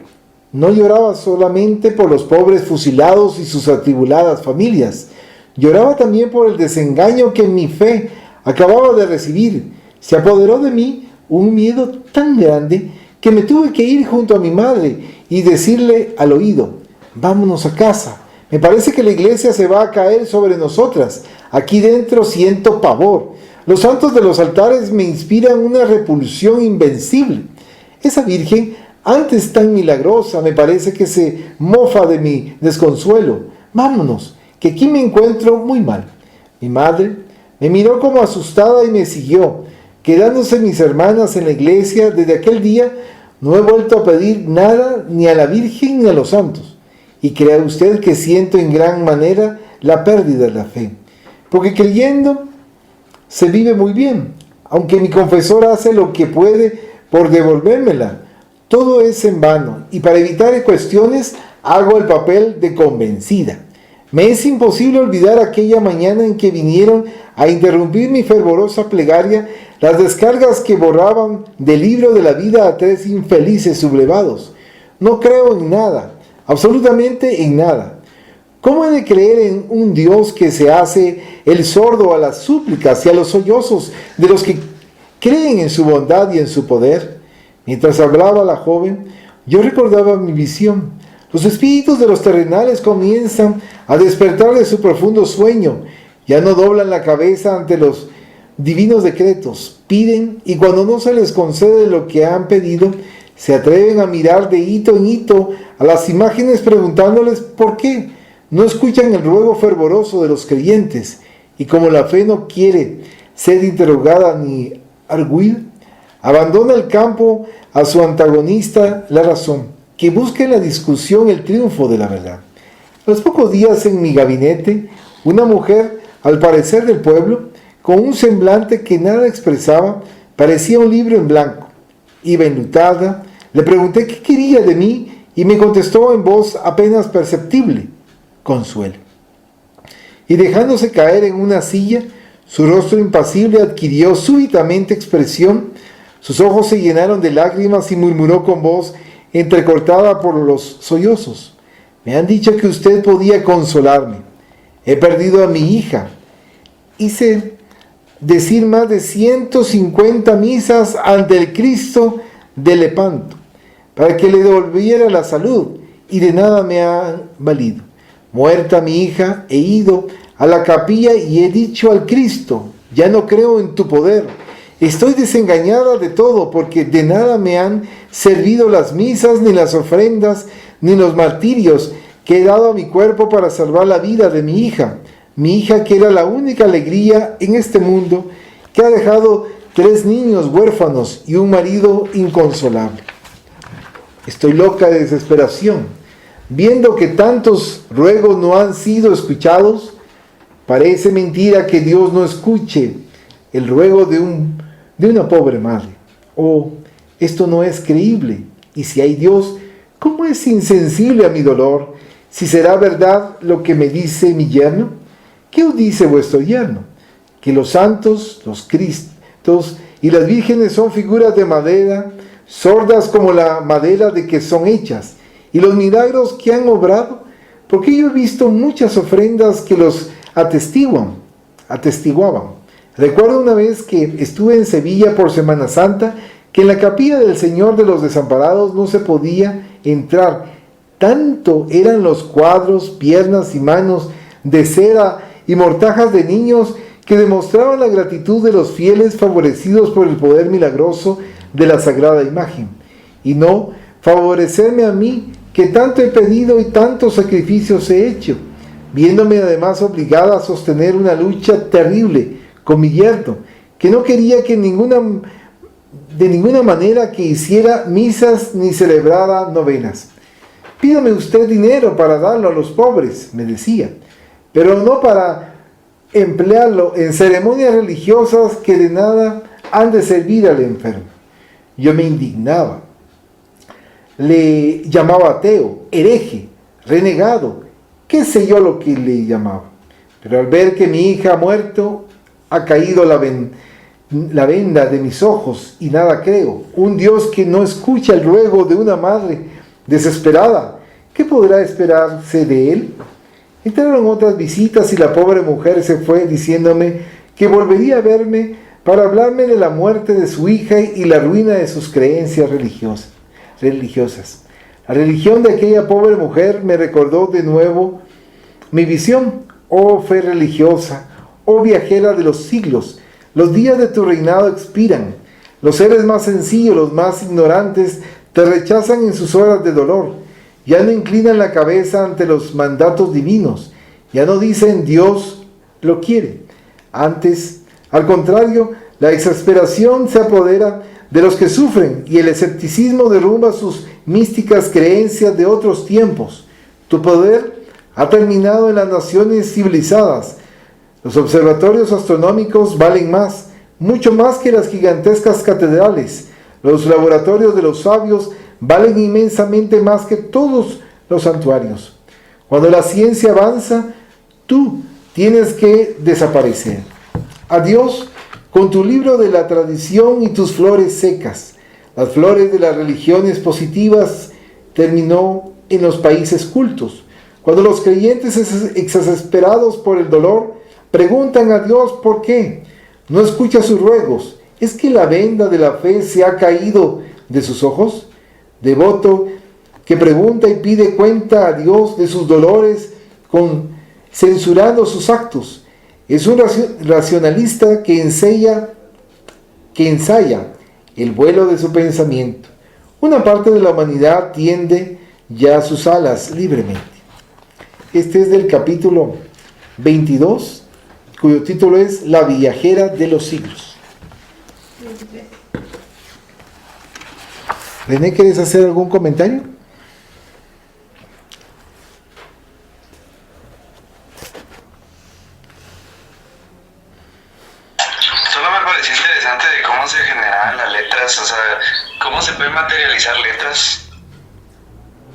A: no lloraba solamente por los pobres fusilados y sus atribuladas familias. Lloraba también por el desengaño que mi fe acababa de recibir. Se apoderó de mí un miedo tan grande que me tuve que ir junto a mi madre y decirle al oído: vámonos a casa. Me parece que la iglesia se va a caer sobre nosotras. Aquí dentro siento pavor. Los santos de los altares me inspiran una repulsión invencible. Esa Virgen, antes tan milagrosa, me parece que se mofa de mi desconsuelo. Vámonos, que aquí me encuentro muy mal. Mi madre me miró como asustada y me siguió. Quedándose mis hermanas en la iglesia, desde aquel día no he vuelto a pedir nada ni a la Virgen ni a los santos. Y crea usted que siento en gran manera la pérdida de la fe. Porque creyendo se vive muy bien, aunque mi confesor hace lo que puede por devolvérmela. Todo es en vano, y para evitar cuestiones hago el papel de convencida. Me es imposible olvidar aquella mañana en que vinieron a interrumpir mi fervorosa plegaria las descargas que borraban del libro de la vida a 3 infelices sublevados. No creo en nada, absolutamente en nada. ¿Cómo he de creer en un Dios que se hace el sordo a las súplicas y a los sollozos de los que creen en su bondad y en su poder? Mientras hablaba la joven, yo recordaba mi visión. Los espíritus de los terrenales comienzan a despertar de su profundo sueño. Ya no doblan la cabeza ante los divinos decretos. Piden, y cuando no se les concede lo que han pedido, se atreven a mirar de hito en hito a las imágenes preguntándoles por qué. No escuchan el ruego fervoroso de los creyentes, y como la fe no quiere ser interrogada ni arguida, abandona el campo a su antagonista, la razón, que busca en la discusión el triunfo de la verdad. A los pocos días en mi gabinete, una mujer, al parecer del pueblo, con un semblante que nada expresaba, parecía un libro en blanco. Iba enlutada, le pregunté qué quería de mí y me contestó en voz apenas perceptible: consuelo. Y dejándose caer en una silla, su rostro impasible adquirió súbitamente expresión, sus ojos se llenaron de lágrimas y murmuró con voz entrecortada por los sollozos: me han dicho que usted podía consolarme. He perdido a mi hija. Hice decir más de 150 misas ante el Cristo de Lepanto para que le devolviera la salud, y de nada me han valido. Muerta mi hija, he ido a la capilla y he dicho al Cristo: ya no creo en tu poder. Estoy desengañada de todo, porque de nada me han servido las misas, ni las ofrendas, ni los martirios que he dado a mi cuerpo para salvar la vida de mi hija que era la única alegría en este mundo, que ha dejado 3 niños huérfanos y un marido inconsolable. Estoy loca de desesperación, viendo que tantos ruegos no han sido escuchados. Parece mentira que Dios no escuche el ruego de una pobre madre. Oh, esto no es creíble. Y si hay Dios, ¿cómo es insensible a mi dolor? Si será verdad lo que me dice mi yerno. ¿Qué os dice vuestro yerno? Que los santos, los cristos y las vírgenes son figuras de madera, sordas como la madera de que son hechas, y los milagros que han obrado, porque yo he visto muchas ofrendas que los atestiguaban. Recuerdo una vez que estuve en Sevilla por Semana Santa, que en la capilla del Señor de los Desamparados no se podía entrar. Tanto eran los cuadros, piernas y manos de cera y mortajas de niños que demostraban la gratitud de los fieles favorecidos por el poder milagroso de la sagrada imagen, y no favorecerme a mí, que tanto he pedido y tantos sacrificios he hecho, viéndome además obligada a sostener una lucha terrible con mi yerno, que no quería que de ninguna manera que hiciera misas ni celebrara novenas. Pídame usted dinero para darlo a los pobres, me decía, pero no para emplearlo en ceremonias religiosas que de nada han de servir al enfermo. Yo me indignaba. Le llamaba ateo, hereje, renegado, qué sé yo lo que le llamaba. Pero al ver que mi hija ha muerto, ha caído la venda de mis ojos y nada creo. Un Dios que no escucha el ruego de una madre desesperada. ¿Qué podrá esperarse de él? Entraron otras visitas y la pobre mujer se fue diciéndome que volvería a verme para hablarme de la muerte de su hija y la ruina de sus creencias religiosas. La religión de aquella pobre mujer me recordó de nuevo mi visión. Oh fe religiosa, oh viajera de los siglos, los días de tu reinado expiran. Los seres más sencillos, los más ignorantes, te rechazan en sus horas de dolor. Ya no inclinan la cabeza ante los mandatos divinos. Ya no dicen Dios lo quiere. Antes, al contrario, la exasperación se apodera de los que sufren y el escepticismo derrumba sus místicas creencias de otros tiempos. Tu poder ha terminado en las naciones civilizadas. Los observatorios astronómicos valen más, mucho más que las gigantescas catedrales. Los laboratorios de los sabios valen inmensamente más que todos los santuarios. Cuando la ciencia avanza, tú tienes que desaparecer. Adiós con tu libro de la tradición y tus flores secas. Las flores de las religiones positivas terminó en los países cultos. Cuando los creyentes exasperados por el dolor preguntan a Dios por qué, no escucha sus ruegos. ¿Es que la venda de la fe se ha caído de sus ojos? Devoto que pregunta y pide cuenta a Dios de sus dolores censurando sus actos. Es un racionalista que ensaya el vuelo de su pensamiento. Una parte de la humanidad tiende ya sus alas libremente. Este es del capítulo 22, cuyo título es La viajera de los siglos. René, ¿quieres hacer algún comentario?
F: Solo me pareció interesante de cómo se generaban las letras, o sea, cómo se pueden materializar letras.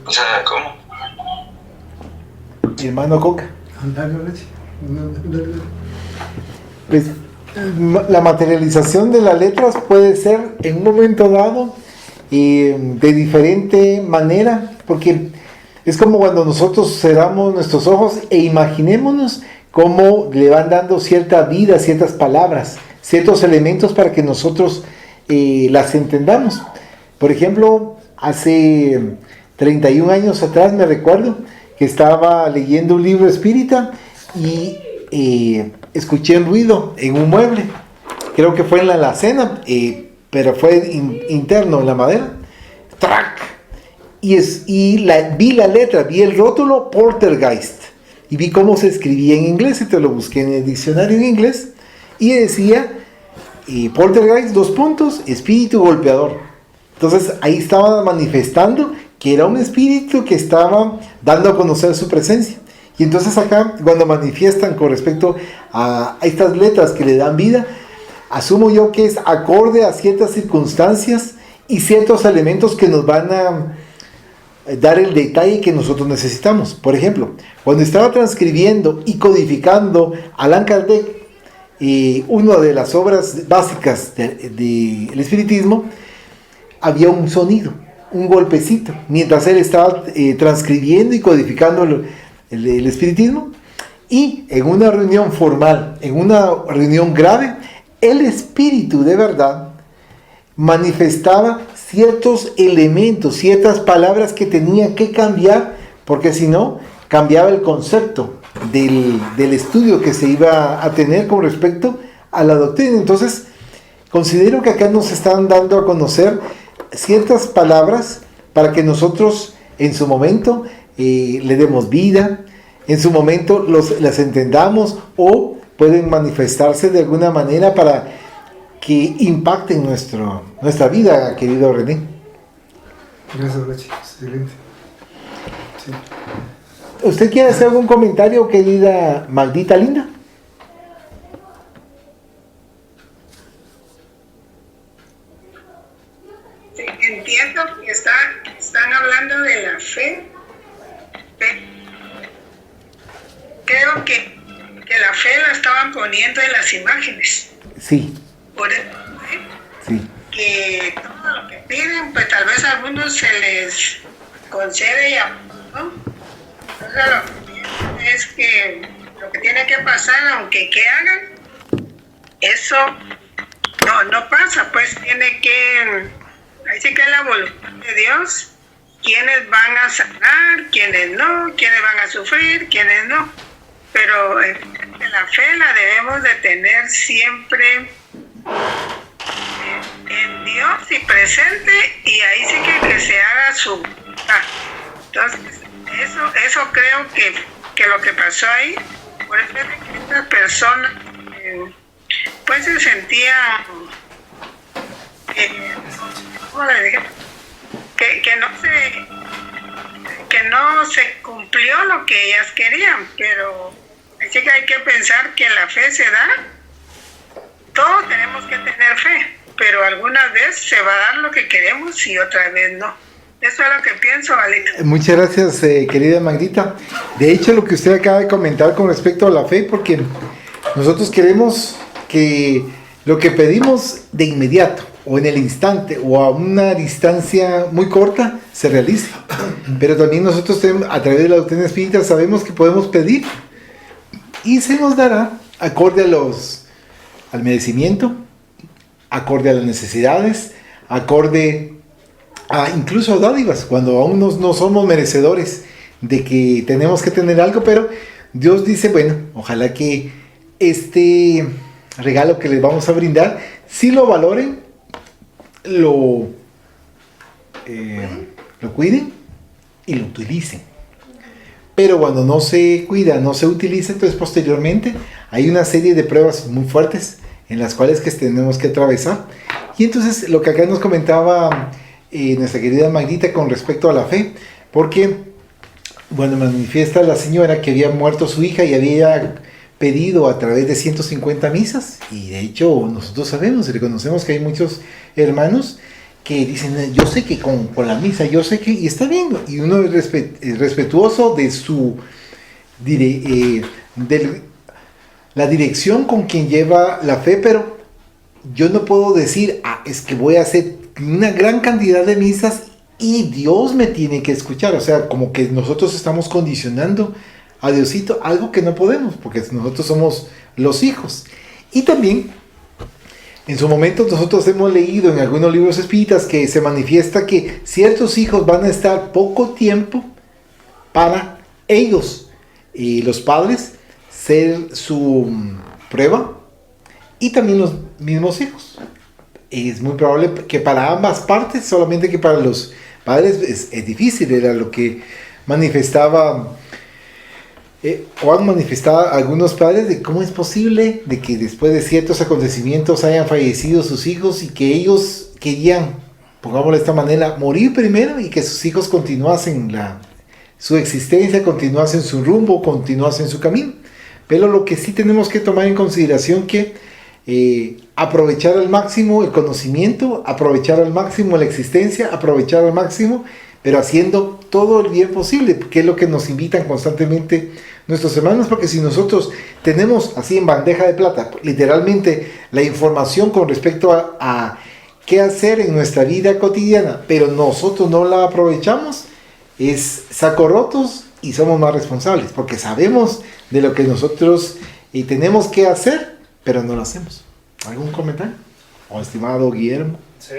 F: O sea, ¿cómo?
A: Hermano Coca.
E: Dale.
A: Pues la materialización de las letras puede ser en un momento dado de diferente manera, porque es como cuando nosotros cerramos nuestros ojos e imaginémonos cómo le van dando cierta vida, ciertas palabras, ciertos elementos para que nosotros las entendamos. Por ejemplo, hace 31 años atrás me recuerdo que estaba leyendo un libro espírita y escuché un ruido en un mueble. Creo que fue en la alacena, pero fue interno en la madera. ¡Trac! Vi la letra, vi el rótulo Poltergeist y vi cómo se escribía en inglés. Y te lo busqué en el diccionario en inglés y decía Poltergeist, espíritu golpeador. Entonces ahí estaba manifestando que era un espíritu que estaba dando a conocer su presencia. Y entonces acá, cuando manifiestan con respecto a estas letras que le dan vida, asumo yo que es acorde a ciertas circunstancias y ciertos elementos que nos van a dar el detalle que nosotros necesitamos. Por ejemplo, cuando estaba transcribiendo y codificando Allan Kardec, una de las obras básicas del espiritismo, había un sonido, un golpecito, mientras él estaba transcribiendo y codificando el espiritismo. Y en una reunión formal, en una reunión grave, el espíritu de verdad manifestaba ciertos elementos, ciertas palabras que tenía que cambiar, porque si no, cambiaba el concepto del estudio que se iba a tener con respecto a la doctrina. Entonces, considero que acá nos están dando a conocer ciertas palabras para que nosotros en su momento le demos vida, en su momento las entendamos, o pueden manifestarse de alguna manera para que impacten nuestra vida, querido René.
E: Gracias, Brachi. Excelente. Sí.
A: ¿Usted quiere hacer algún comentario, querida maldita linda?
C: Sí, entiendo que están hablando de la fe. Creo que la fe la estaban poniendo en las imágenes.
A: Sí,
C: Por eso,
A: sí.
C: que todo lo que piden, pues tal vez a algunos se les concede y a ¿no? Entonces lo que pienso es que lo que tiene que pasar, aunque que hagan, eso no pasa, pues tiene que, ahí sí que es la voluntad de Dios, quienes van a sanar, quienes no, quienes van a sufrir, quienes no, pero la fe la debemos de tener siempre en Dios y presente, y ahí sí que se haga su voluntad. Entonces eso creo que lo que pasó ahí, por eso es que estas personas pues se sentían ¿cómo le dije? Que no se cumplió lo que ellas querían, pero así que hay que pensar que la fe se da. Todos tenemos que tener fe, pero algunas veces se va a dar lo que queremos y otras veces no. Eso es lo que pienso, Valita.
A: Muchas gracias, querida Magdita. De hecho, lo que usted acaba de comentar con respecto a la fe, porque nosotros queremos que lo que pedimos de inmediato, o en el instante, o a una distancia muy corta, se realice. Pero también nosotros, a través de la doctrina espírita, sabemos que podemos pedir y se nos dará acorde al merecimiento, acorde a las necesidades, acorde a incluso a dádivas, cuando aún no somos merecedores de que tenemos que tener algo, pero Dios dice, bueno, ojalá que este regalo que les vamos a brindar, si lo valoren, lo cuiden y lo utilicen. Pero cuando no se cuida, no se utiliza, entonces posteriormente hay una serie de pruebas muy fuertes en las cuales que tenemos que atravesar. Y entonces lo que acá nos comentaba nuestra querida Magdita con respecto a la fe, porque bueno, manifiesta la señora que había muerto su hija y había pedido a través de 150 misas, y de hecho nosotros sabemos y reconocemos que hay muchos hermanos que dicen, yo sé que con la misa, yo sé que, y está bien, y uno es respetuoso de la dirección con quien lleva la fe, pero yo no puedo decir, es que voy a hacer una gran cantidad de misas y Dios me tiene que escuchar, o sea, como que nosotros estamos condicionando a Diosito algo que no podemos, porque nosotros somos los hijos. Y también, en su momento nosotros hemos leído en algunos libros espíritas que se manifiesta que ciertos hijos van a estar poco tiempo para ellos y los padres ser su prueba, y también los mismos hijos. Es muy probable que para ambas partes, solamente que para los padres es difícil, era lo que manifestaba o han manifestado algunos padres, de cómo es posible de que después de ciertos acontecimientos hayan fallecido sus hijos y que ellos querían, pongámoslo de esta manera, morir primero y que sus hijos continuasen su existencia, continuasen su rumbo, continuasen su camino. Pero lo que sí tenemos que tomar en consideración que aprovechar al máximo el conocimiento, aprovechar al máximo la existencia, aprovechar al máximo, pero haciendo todo el bien posible, que es lo que nos invitan constantemente nuestros hermanos, porque si nosotros tenemos así en bandeja de plata, literalmente la información con respecto a qué hacer en nuestra vida cotidiana, pero nosotros no la aprovechamos, es saco rotos y somos más responsables, porque sabemos de lo que nosotros tenemos que hacer, pero no lo hacemos. ¿Algún comentario? O estimado Guillermo.
D: Sí,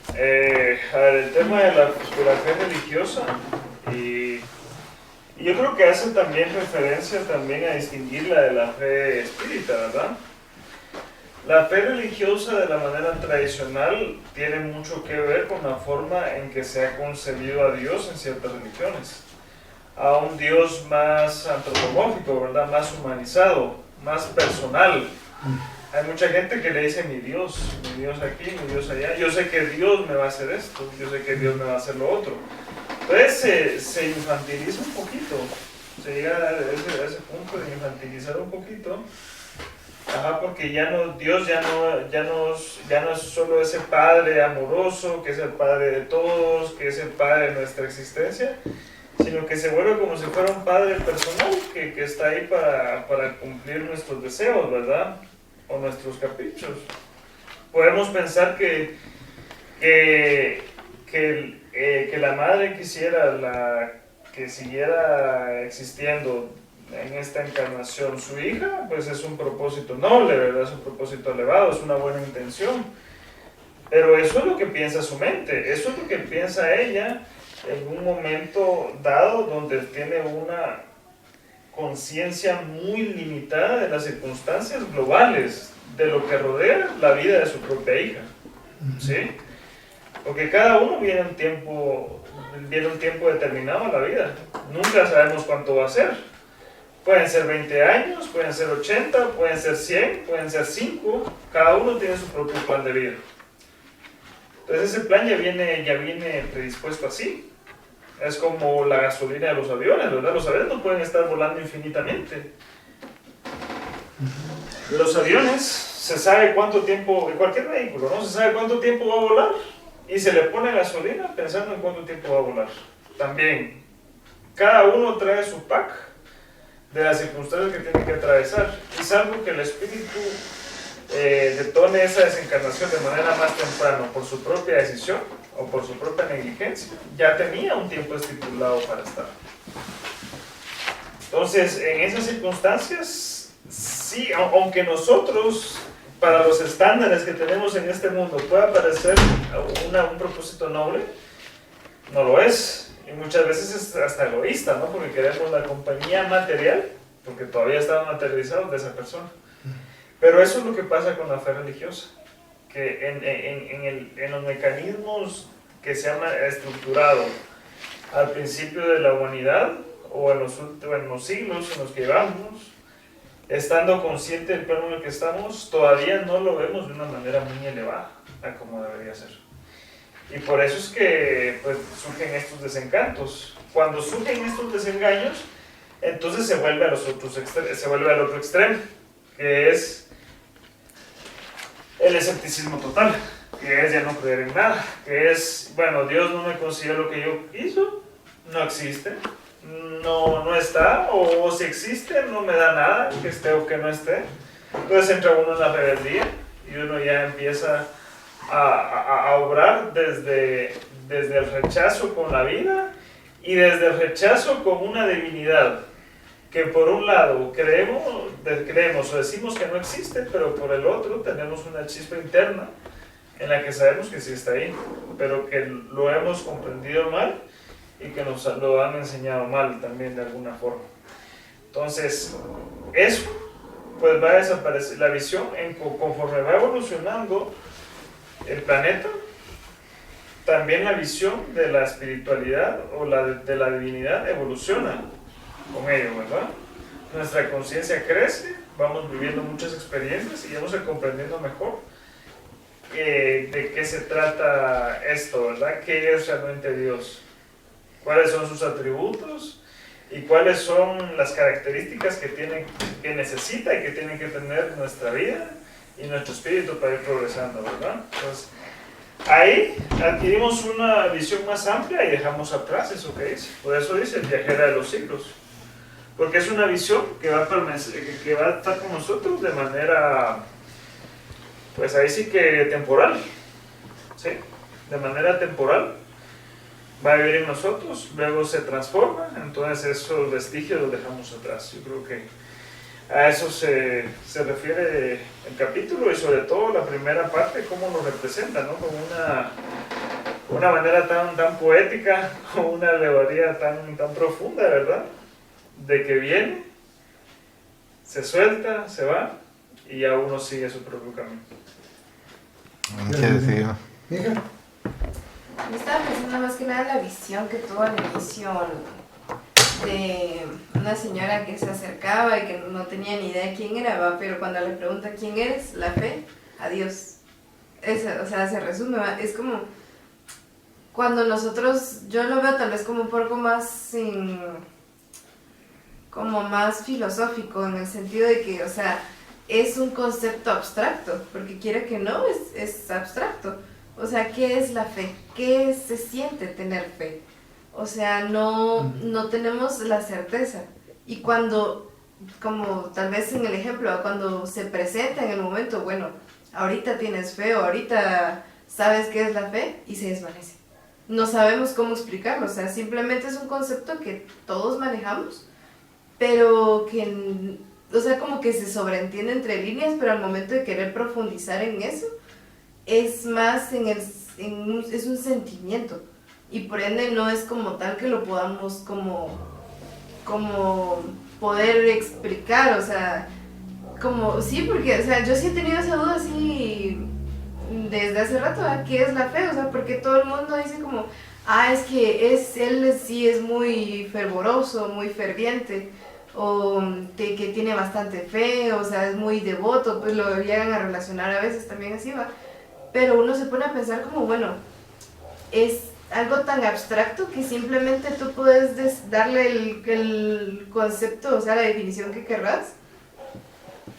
D: a ver, el tema de la fe religiosa, y yo creo que hace también referencia también a distinguirla de la fe espírita, ¿verdad? La fe religiosa de la manera tradicional tiene mucho que ver con la forma en que se ha concebido a Dios en ciertas religiones, a un Dios más antropomórfico, ¿verdad? Más humanizado, más personal. Hay mucha gente que le dice mi Dios aquí, mi Dios allá. Yo sé que Dios me va a hacer esto, yo sé que Dios me va a hacer lo otro. Entonces se infantiliza un poquito, se llega a ese punto de infantilizar un poquito. Porque Dios ya no es solo ese Padre amoroso, que es el Padre de todos, que es el Padre de nuestra existencia, sino que se vuelve como si fuera un padre personal que está ahí para cumplir nuestros deseos, ¿verdad? O nuestros caprichos. Podemos pensar que la madre quisiera que siguiera existiendo en esta encarnación su hija, pues es un propósito noble, ¿verdad? Es un propósito elevado, es una buena intención. Pero eso es lo que piensa su mente, eso es lo que piensa ella en un momento dado donde tiene una conciencia muy limitada de las circunstancias globales, de lo que rodea la vida de su propia hija, ¿sí? Porque cada uno viene un tiempo determinado en la vida, nunca sabemos cuánto va a ser. Pueden ser 20 años, pueden ser 80, pueden ser 100, pueden ser 5, cada uno tiene su propio plan de vida. Entonces ese plan ya viene predispuesto así. Es como la gasolina de los aviones, ¿verdad? Los aviones no pueden estar volando infinitamente. Los aviones, se sabe cuánto tiempo, en cualquier vehículo, ¿no? Se sabe cuánto tiempo va a volar y se le pone gasolina pensando en cuánto tiempo va a volar. También, cada uno trae su pack de las circunstancias que tiene que atravesar. Y salvo que el espíritu detone esa desencarnación de manera más temprana por su propia decisión o por su propia negligencia, ya tenía un tiempo estipulado para estar. Entonces, en esas circunstancias, sí, aunque nosotros, para los estándares que tenemos en este mundo, pueda parecer un propósito noble, no lo es. Y muchas veces es hasta egoísta, ¿no? Porque queremos la compañía material, porque todavía estamos materializados de esa persona. Pero eso es lo que pasa con la fe religiosa, que en los mecanismos que se han estructurado al principio de la humanidad, o en los siglos en los que llevamos, estando consciente del plano en el que estamos, todavía no lo vemos de una manera muy elevada, a como debería ser. Y por eso es que pues, surgen estos desencantos. Cuando surgen estos desengaños, entonces se vuelve al otro extremo, que es el escepticismo total, que es ya no creer en nada, que es, bueno, Dios no me concedió lo que yo hizo, no existe, no está, o si existe, no me da nada, que esté o que no esté. Entonces entra uno en la rebeldía y uno ya empieza a obrar desde el rechazo con la vida y desde el rechazo con una divinidad que por un lado creemos o decimos que no existe, pero por el otro tenemos una chispa interna en la que sabemos que sí está ahí, pero que lo hemos comprendido mal y que nos lo han enseñado mal también de alguna forma. Entonces, eso pues va a desaparecer, la visión conforme va evolucionando el planeta, también la visión de la espiritualidad o de la divinidad evoluciona con ello, ¿verdad? Nuestra conciencia crece, vamos viviendo muchas experiencias y vamos comprendiendo mejor de qué se trata esto, ¿verdad? ¿Qué es realmente Dios? ¿Cuáles son sus atributos? ¿Y cuáles son las características que necesita y que tiene que tener nuestra vida y nuestro espíritu para ir progresando, ¿verdad? Entonces, ahí adquirimos una visión más amplia y dejamos atrás eso que dice. Por eso dice el viajero de los siglos. Porque es una visión que va a estar con nosotros de manera, pues ahí sí que temporal, ¿sí? De manera temporal. Va a vivir en nosotros, luego se transforma, entonces esos vestigios los dejamos atrás. Yo creo que a eso se refiere el capítulo y sobre todo la primera parte, cómo lo representa, ¿no? Como una manera tan poética, como una alegoría tan profunda, ¿verdad? De que viene, se suelta, se va y ya uno sigue su propio camino.
E: Mija.
B: Yo estaba pensando más que nada en la visión que tuvo al inicio de una señora que se acercaba y que no tenía ni idea quién era, ¿va? Pero cuando le pregunta quién eres, la fe, a Dios. O sea, se resume, ¿va? Es como cuando nosotros, yo lo veo tal vez como un poco más como más filosófico, en el sentido de que, o sea, es un concepto abstracto, porque quiera que no, es abstracto. O sea, ¿qué es la fe? ¿Qué se siente tener fe? O sea, no tenemos la certeza. Y cuando, como tal vez en el ejemplo, cuando se presenta en el momento, bueno, ahorita tienes fe o ahorita sabes qué es la fe y se desvanece. No sabemos cómo explicarlo, o sea, simplemente es un concepto que todos manejamos, pero que, o sea, como que se sobreentiende entre líneas, pero al momento de querer profundizar en eso, es más es un sentimiento. Y por ende no es como tal que lo podamos como poder explicar, o sea, como, sí, porque, o sea, yo sí he tenido esa duda así desde hace rato, ¿verdad? ¿Qué es la fe? O sea, porque todo el mundo dice como, es que él sí es muy fervoroso, muy ferviente, o que tiene bastante fe, o sea, es muy devoto, pues lo llegan a relacionar a veces también así, ¿va? Pero uno se pone a pensar como, bueno, es algo tan abstracto que simplemente tú puedes darle el concepto, o sea, la definición que querrás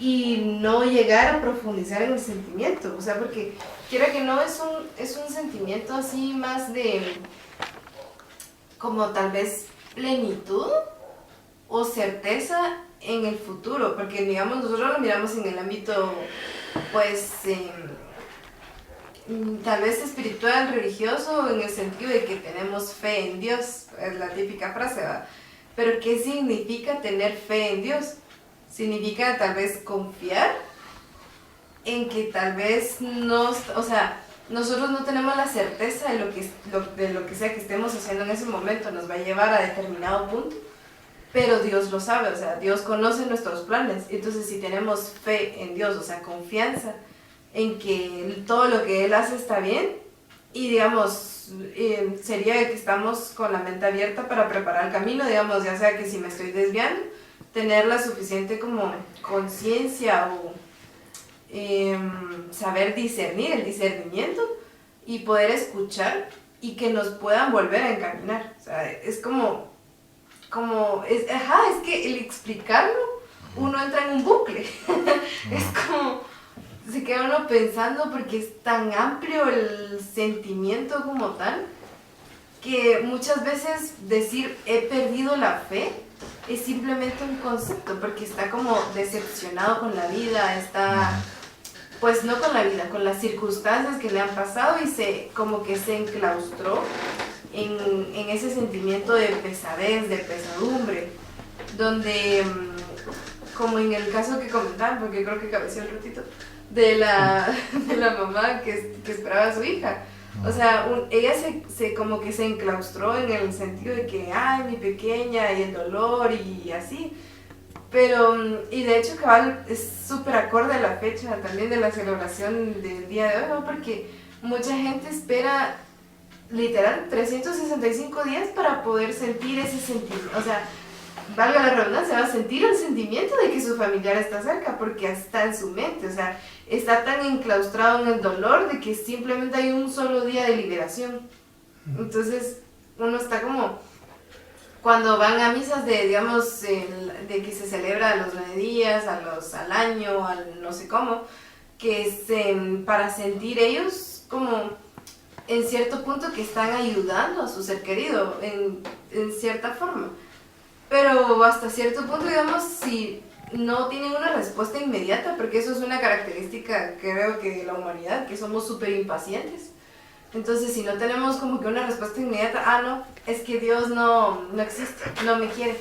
B: y no llegar a profundizar en el sentimiento, o sea, porque quiera que no es un sentimiento así más de como tal vez plenitud o certeza en el futuro, porque digamos nosotros lo miramos en el ámbito pues tal vez espiritual, religioso, en el sentido de que tenemos fe en Dios, es la típica frase, ¿verdad? Pero ¿qué significa tener fe en Dios? Significa tal vez confiar en que tal vez o sea, nosotros no tenemos la certeza de lo que sea que estemos haciendo en ese momento, nos va a llevar a determinado punto, pero Dios lo sabe, o sea, Dios conoce nuestros planes, entonces si tenemos fe en Dios, o sea, confianza en que todo lo que Él hace está bien, y digamos, sería que estamos con la mente abierta para preparar el camino, digamos, ya sea que si me estoy desviando, tener la suficiente como conciencia o saber discernir, el discernimiento, y poder escuchar y que nos puedan volver a encaminar. O sea, es es que el explicarlo, uno entra en un bucle. Es como, se queda uno pensando porque es tan amplio el sentimiento como tal, que muchas veces decir he perdido la fe es simplemente un concepto, porque está como decepcionado con la vida, está, pues no con la vida, con las circunstancias que le han pasado y como que se enclaustró en ese sentimiento de pesadez, de pesadumbre, donde, como en el caso que comentaban, porque creo que cabeció un ratito, de la mamá que esperaba a su hija. O sea, ella como que se enclaustró en el sentido de que, mi pequeña, y el dolor y así. Pero, y de hecho cabal es súper acorde a la fecha también de la celebración del día de hoy, ¿no? Porque mucha gente espera literal 365 días para poder sentir ese sentimiento, o sea, valga la redundancia, va a sentir el sentimiento de que su familiar está cerca, porque está en su mente, o sea, está tan enclaustrado en el dolor de que simplemente hay un solo día de liberación. Entonces, uno está como, cuando van a misas de, digamos, de que se celebra a los 9 días, al año, al no sé cómo, que para sentir ellos como en cierto punto que están ayudando a su ser querido, en cierta forma. Pero hasta cierto punto, digamos, si no tienen una respuesta inmediata, porque eso es una característica, creo que de la humanidad, que somos súper impacientes. Entonces, si no tenemos como que una respuesta inmediata, no, es que Dios no existe, no me quiere.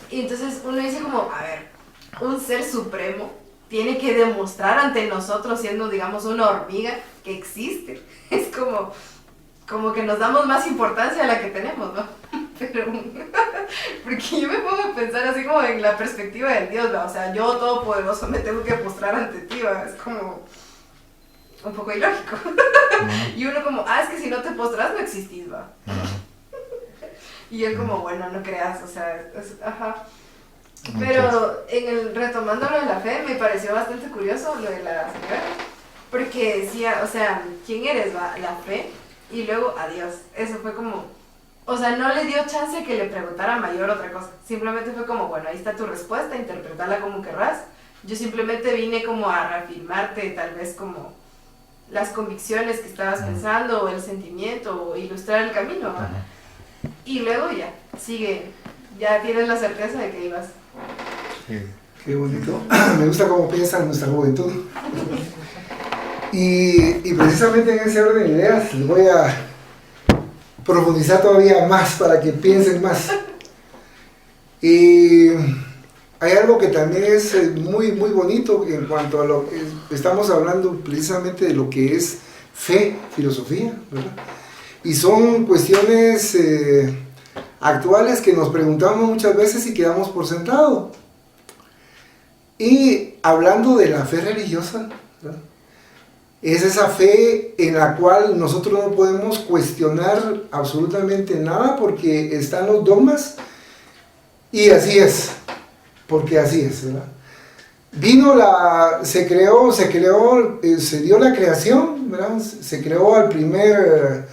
B: Y entonces uno dice como, a ver, un ser supremo tiene que demostrar ante nosotros, siendo, digamos, una hormiga, que existe. Es como que nos damos más importancia a la que tenemos, ¿no? Pero, porque yo me pongo a pensar así como en la perspectiva del Dios, ¿no? O sea, yo todopoderoso me tengo que postrar ante ti, ¿va? Es como un poco ilógico. Y uno como, es que si no te postras no existís, ¿va? Y él como, bueno, no creas, o sea, ajá. Pero retomando lo de la fe, me pareció bastante curioso lo de la señora, porque decía, o sea, ¿quién eres, va? La fe, y luego adiós. Eso fue como, o sea, no le dio chance que le preguntara mayor otra cosa, simplemente fue como, bueno, ahí está tu respuesta, interpretala como querrás. Yo simplemente vine como a reafirmarte tal vez como las convicciones que estabas pensando, o el sentimiento, o ilustrar el camino, ¿va? y luego ya, sigue, ya tienes la certeza de que ibas.
E: Qué bonito. Me gusta cómo piensa nuestra juventud. Y precisamente en ese orden de ideas les voy a profundizar todavía más para que piensen más. Y hay algo que también es muy, muy bonito en cuanto a lo que estamos hablando precisamente de lo que es fe, filosofía, ¿verdad? Y son cuestiones actuales que nos preguntamos muchas veces y quedamos por sentado. Y hablando de la fe religiosa, ¿verdad? Es esa fe en la cual nosotros no podemos cuestionar absolutamente nada porque están los dogmas y así es, porque así es, ¿verdad? Se dio la creación, ¿verdad? Se creó al primer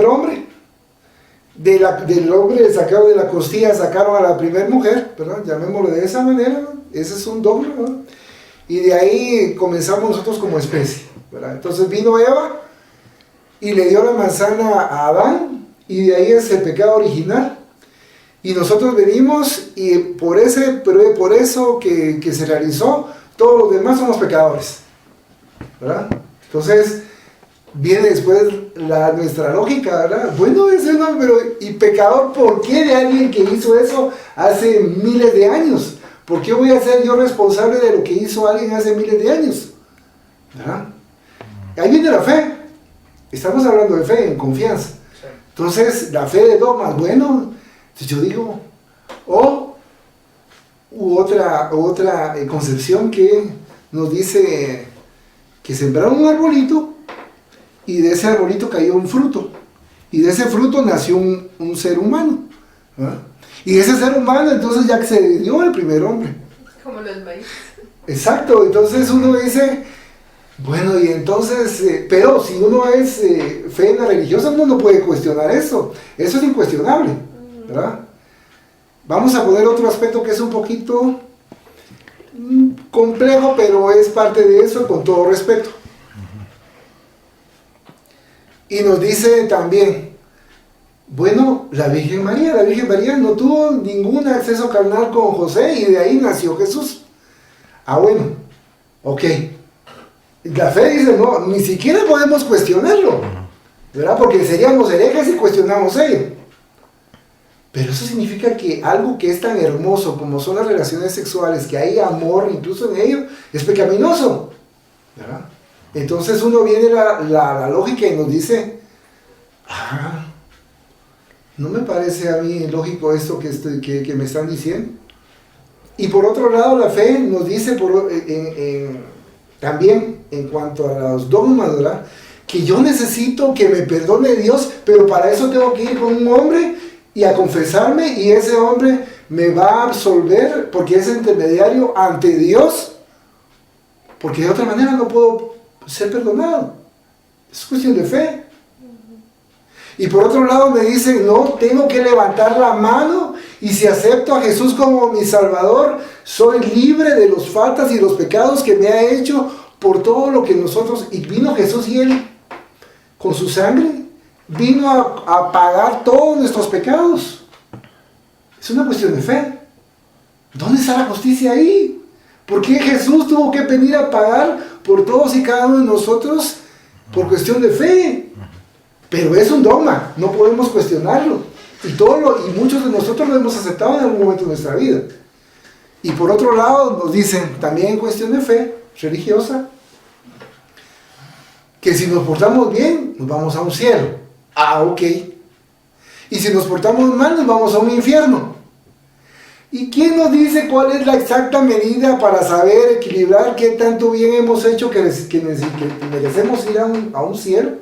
E: hombre. Del hombre sacado de la costilla sacaron a la primer mujer, ¿verdad? Llamémoslo de esa manera, ¿no? Ese es un dogma, ¿verdad? Y de ahí comenzamos nosotros como especie, ¿verdad? Entonces vino Eva y le dio la manzana a Adán y de ahí es el pecado original. Y nosotros venimos y por eso que se realizó, todos los demás somos pecadores, ¿verdad? Entonces viene después nuestra lógica, ¿verdad? Bueno, ese no, pero ¿y pecador por qué de alguien que hizo eso hace miles de años? ¿Por qué voy a ser yo responsable de lo que hizo alguien hace miles de años? ¿Verdad? Ahí viene la fe. Estamos hablando de fe, en confianza. Entonces, la fe de dogmas, bueno, yo digo, otra concepción que nos dice que sembraron un arbolito y de ese arbolito cayó un fruto. Y de ese fruto nació un ser humano, ¿verdad? Y ese ser humano entonces ya que se dio el primer hombre.
B: Como los maíz.
E: Exacto, entonces uno dice, bueno, y entonces, pero si uno es fe en la religiosa, uno no puede cuestionar eso. Eso es incuestionable, ¿verdad? Vamos a poner otro aspecto que es un poquito complejo, pero es parte de eso con todo respeto. Y nos dice también, bueno, la Virgen María no tuvo ningún acceso carnal con José y de ahí nació Jesús. Ah, bueno, ok. La fe dice, no, ni siquiera podemos cuestionarlo, ¿verdad? Porque seríamos herejes si cuestionamos ello. Pero eso significa que algo que es tan hermoso como son las relaciones sexuales, que hay amor incluso en ello, es pecaminoso, ¿verdad? Entonces uno viene la lógica y nos dice, no me parece a mí lógico esto que me están diciendo. Y por otro lado, la fe nos dice también en cuanto a los dogmas, ¿verdad? Que yo necesito que me perdone Dios, pero para eso tengo que ir con un hombre y a confesarme, y ese hombre me va a absolver porque es intermediario ante Dios, porque de otra manera no puedo ser perdonado. Es cuestión de fe. Y por otro lado me dicen, no, tengo que levantar la mano y si acepto a Jesús como mi Salvador, soy libre de los faltas y los pecados que me ha hecho por todo lo que nosotros... Y vino Jesús y Él, con su sangre, vino a pagar todos nuestros pecados. Es una cuestión de fe. ¿Dónde está la justicia ahí? ¿Por qué Jesús tuvo que venir a pagar por todos y cada uno de nosotros por cuestión de fe? Pero es un dogma, no podemos cuestionarlo. Y muchos de nosotros lo hemos aceptado en algún momento de nuestra vida. Y por otro lado nos dicen, también en cuestión de fe religiosa, que si nos portamos bien, nos vamos a un cielo. Ah, ok. Y si nos portamos mal, nos vamos a un infierno. ¿Y quién nos dice cuál es la exacta medida para saber equilibrar qué tanto bien hemos hecho que merecemos ir a un cielo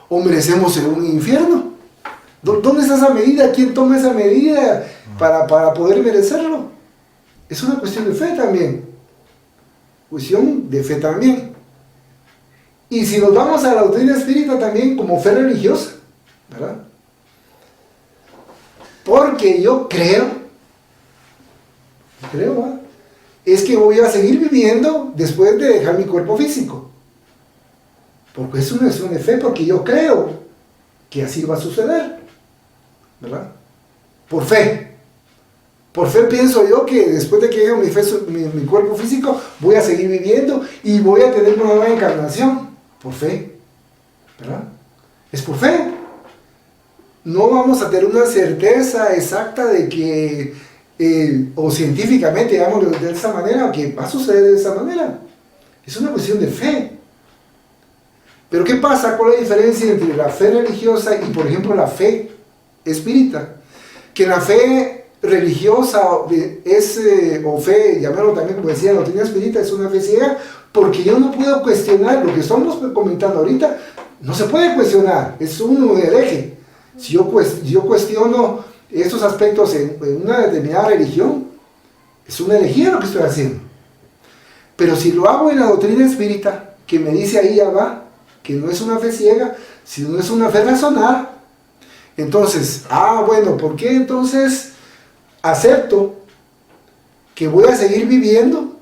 E: o merecemos ir a un infierno? ¿Dónde está esa medida? ¿Quién toma esa medida para poder merecerlo? Es una cuestión de fe también. Cuestión de fe también. Y si nos vamos a la doctrina espírita también como fe religiosa, ¿verdad? Porque yo creo, ¿verdad? Es que voy a seguir viviendo después de dejar mi cuerpo físico. Porque es una cuestión de fe, porque yo creo que así va a suceder. ¿verdad? Por fe. Por fe pienso yo que después de que llegue mi cuerpo físico, voy a seguir viviendo y voy a tener una nueva encarnación. Por fe, ¿verdad? Es por fe. No vamos a tener una certeza exacta de que, o científicamente, digámoslo de esa manera, que va a suceder de esa manera. Es una cuestión de fe. Pero ¿qué pasa con la diferencia entre la fe religiosa y, por ejemplo, la fe espírita? Que la fe religiosa o fe, llamarlo también como decía, la doctrina espírita, es una fe ciega, porque yo no puedo cuestionar lo que estamos comentando ahorita. No se puede cuestionar, es un hereje. Si yo cuestiono estos aspectos en una determinada religión, es una herejía lo que estoy haciendo. Pero si lo hago en la doctrina espírita, que me dice ahí ya va, que no es una fe ciega, sino es una fe razonada, entonces, bueno, ¿por qué entonces acepto que voy a seguir viviendo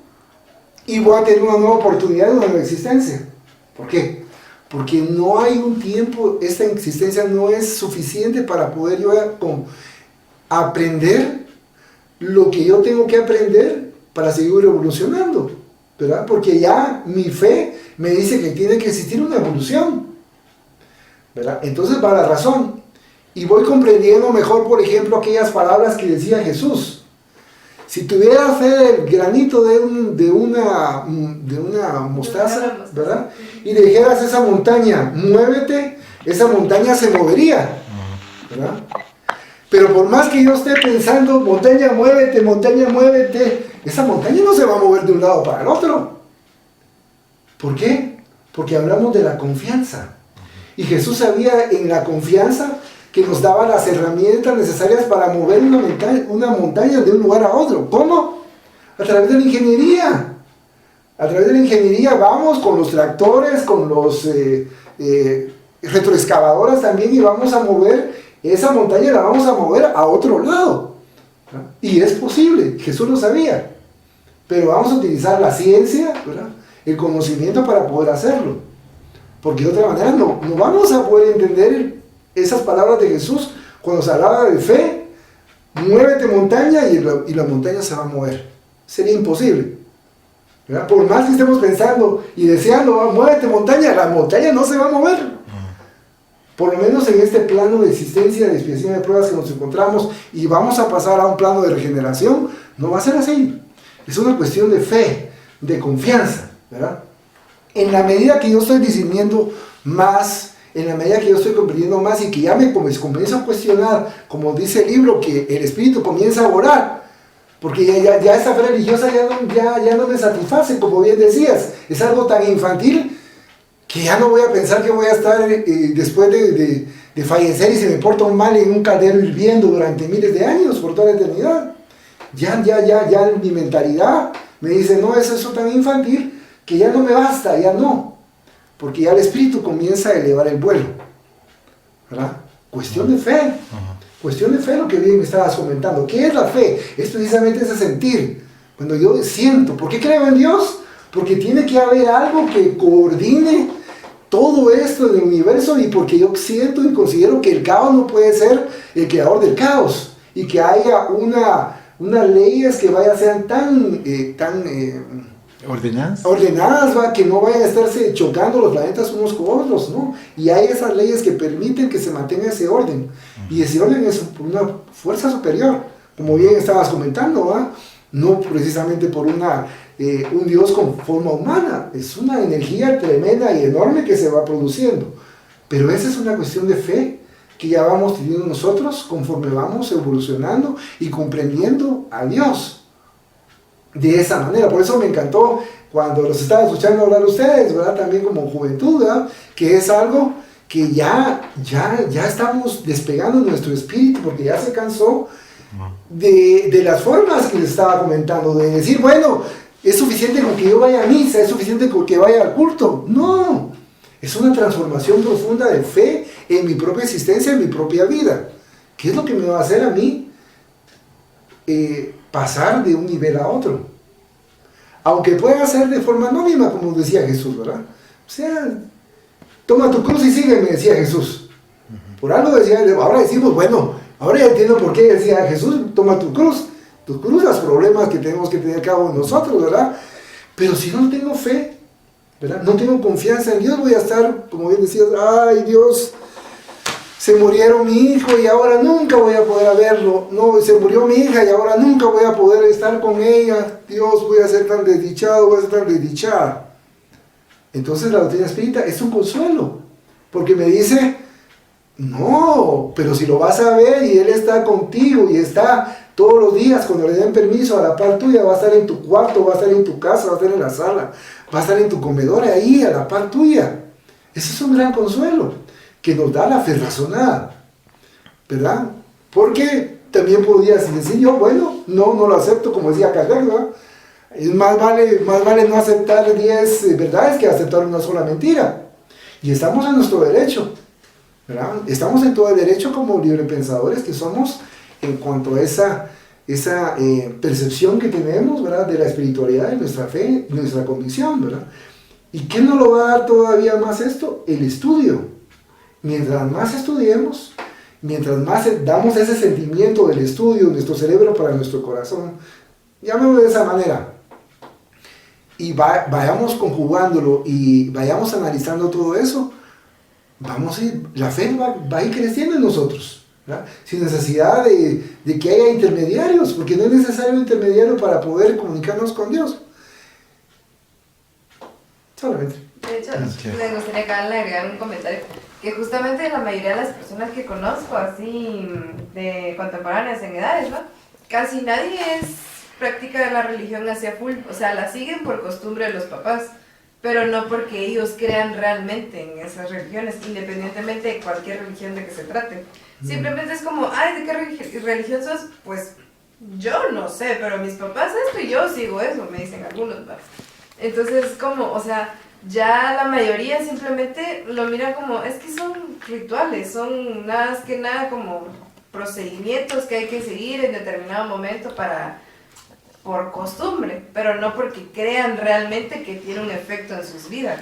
E: y voy a tener una nueva oportunidad de una nueva existencia? ¿Por qué? Porque no hay un tiempo, esta existencia no es suficiente para poder yo aprender lo que yo tengo que aprender para seguir evolucionando, ¿verdad? Porque ya mi fe me dice que tiene que existir una evolución, ¿verdad? Entonces va la razón. Y voy comprendiendo mejor, por ejemplo, aquellas palabras que decía Jesús. Si tuviera fe del granito de una mostaza, ¿verdad? Y le dijeras a esa montaña, muévete, esa montaña se movería, ¿verdad? Pero por más que yo esté pensando, montaña, muévete, esa montaña no se va a mover de un lado para el otro. ¿Por qué? Porque hablamos de la confianza. Y Jesús sabía en la confianza que nos daba las herramientas necesarias para mover una montaña de un lugar a otro. ¿Cómo? A través de la ingeniería. A través de la ingeniería vamos con los tractores, con los retroexcavadoras también, y vamos a mover esa montaña, la vamos a mover a otro lado. Y es posible, Jesús lo sabía. Pero vamos a utilizar la ciencia, ¿verdad?, el conocimiento para poder hacerlo. Porque de otra manera no vamos a poder entender esas palabras de Jesús cuando se hablaba de fe. Muévete montaña, y la montaña se va a mover. Sería imposible, ¿verdad? Por más que estemos pensando y deseando, muévete montaña, la montaña no se va a mover. Por lo menos en este plano de existencia, de expiación de pruebas que nos encontramos, y vamos a pasar a un plano de regeneración, no va a ser así. Es una cuestión de fe, de confianza, ¿verdad? En la medida que yo estoy discerniendo más, en la medida que yo estoy comprendiendo más y que ya me comienzo a cuestionar, como dice el libro, que el espíritu comienza a orar, porque ya esa fe religiosa ya no me satisface, como bien decías, es algo tan infantil que ya no voy a pensar que voy a estar después de fallecer y se me porta un mal en un caldero hirviendo durante miles de años, por toda la eternidad. Ya mi mentalidad me dice, no, es eso tan infantil que ya no me basta, ya no. Porque ya el espíritu comienza a elevar el vuelo, ¿verdad? Cuestión de fe. Cuestión de fe, lo que bien me estabas comentando. ¿Qué es la fe? Es precisamente ese sentir. Cuando yo siento, ¿por qué creo en Dios? Porque tiene que haber algo que coordine todo esto del universo, y porque yo siento y considero que el caos no puede ser el creador del caos, y que haya unas leyes que sean tan ordenadas, ¿va? Que no vayan a estarse chocando los planetas unos con otros, ¿no? Y hay esas leyes que permiten que se mantenga ese orden, y ese orden es por una fuerza superior, como bien estabas comentando, ¿va? No precisamente por un Dios con forma humana, es una energía tremenda y enorme que se va produciendo, pero esa es una cuestión de fe que ya vamos teniendo nosotros conforme vamos evolucionando y comprendiendo a Dios de esa manera. Por eso me encantó cuando los estaba escuchando hablar ustedes, ¿verdad? También como juventud, ¿verdad? Que es algo que ya estamos despegando nuestro espíritu, porque ya se cansó de las formas que les estaba comentando, de decir, bueno, es suficiente con que yo vaya a misa, es suficiente con que vaya al culto. No, es una transformación profunda de fe en mi propia existencia, en mi propia vida. ¿Qué es lo que me va a hacer a mí pasar de un nivel a otro? Aunque pueda ser de forma anónima, como decía Jesús, ¿verdad? O sea, toma tu cruz y sígueme, decía Jesús. Por algo decía, ahora decimos, bueno, Ahora ya entiendo por qué decía Jesús, toma tu cruz los problemas que tenemos que tener cada uno de nosotros, ¿verdad? Pero si no tengo fe, ¿verdad? No tengo confianza en Dios, voy a estar, como bien decías, ay Dios, se murieron mi hijo y ahora nunca voy a poder verlo. No, se murió mi hija y ahora nunca voy a poder estar con ella. Dios, voy a ser tan desdichado, voy a ser tan desdichada. Entonces la doctrina espírita es un consuelo, porque me dice, no, pero si lo vas a ver y Él está contigo y está todos los días cuando le den permiso a la par tuya, va a estar en tu cuarto, va a estar en tu casa, va a estar en la sala, va a estar en tu comedor ahí a la par tuya. Ese es un gran consuelo que nos da la fe razonada, ¿verdad? Porque también podrías decir yo, bueno, no lo acepto, como decía Kardec, ¿verdad? Es más vale no aceptar 10 verdades que aceptar una sola mentira. Y estamos en nuestro derecho, ¿verdad? Estamos en todo el derecho como librepensadores que somos en cuanto a esa percepción que tenemos, ¿verdad? De la espiritualidad, de nuestra fe, de nuestra convicción, ¿verdad? ¿Y qué nos lo va a dar todavía más esto? El estudio. Mientras más estudiemos, mientras más damos ese sentimiento del estudio en nuestro cerebro para nuestro corazón, llamémoslo de esa manera, y vayamos conjugándolo y vayamos analizando todo eso, la fe va a ir creciendo en nosotros, ¿verdad? Sin necesidad de que haya intermediarios, porque no es necesario un intermediario para poder comunicarnos con Dios. Solamente.
B: De hecho, me gustaría agregar un comentario, que justamente la mayoría de las personas que conozco, así, de contemporáneas en edades, ¿no? Casi nadie practica la religión hacia full, o sea, la siguen por costumbre de los papás, pero no porque ellos crean realmente en esas religiones, independientemente de cualquier religión de que se trate. Simplemente es como, ay, ¿de qué religión sos? Pues yo no sé, pero mis papás esto y yo sigo eso, me dicen algunos, ¿verdad? Entonces, como, o sea, ya la mayoría simplemente lo mira como, es que son rituales, son nada más que nada como procedimientos que hay que seguir en determinado momento por costumbre, pero no porque crean realmente que tiene un efecto en sus vidas.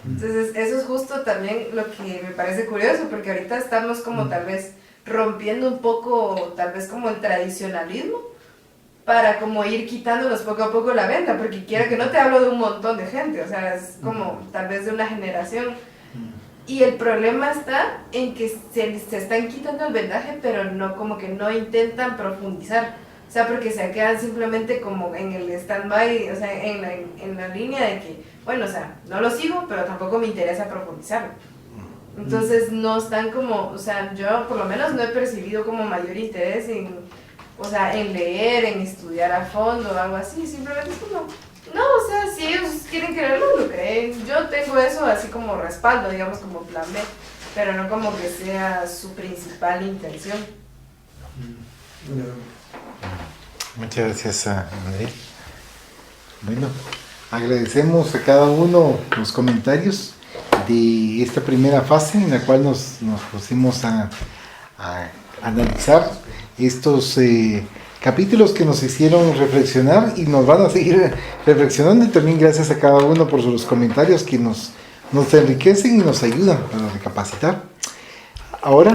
B: Entonces eso es justo también lo que me parece curioso, porque ahorita estamos como tal vez rompiendo un poco, tal vez como el tradicionalismo, para como ir quitándonos poco a poco la venda, porque quiera que no te hablo de un montón de gente, o sea, es como tal vez de una generación. Y el problema está en que se están quitando el vendaje, pero no, como que no intentan profundizar. O sea, porque se quedan simplemente como en el stand-by, o sea, en la línea de que, bueno, o sea, no lo sigo, pero tampoco me interesa profundizar. Entonces no están como, o sea, yo por lo menos no he percibido como mayor interés en leer, en estudiar a fondo o algo así. Simplemente es como, no, o sea, si ellos quieren creerlo, lo creen. Yo tengo eso así como respaldo, digamos, como plan B, pero no como que sea su principal intención.
A: Muchas gracias a André. Bueno, agradecemos a cada uno los comentarios de esta primera fase en la cual nos pusimos a analizar estos capítulos que nos hicieron reflexionar y nos van a seguir reflexionando, y también gracias a cada uno por sus comentarios que nos enriquecen y nos ayudan para recapacitar. Ahora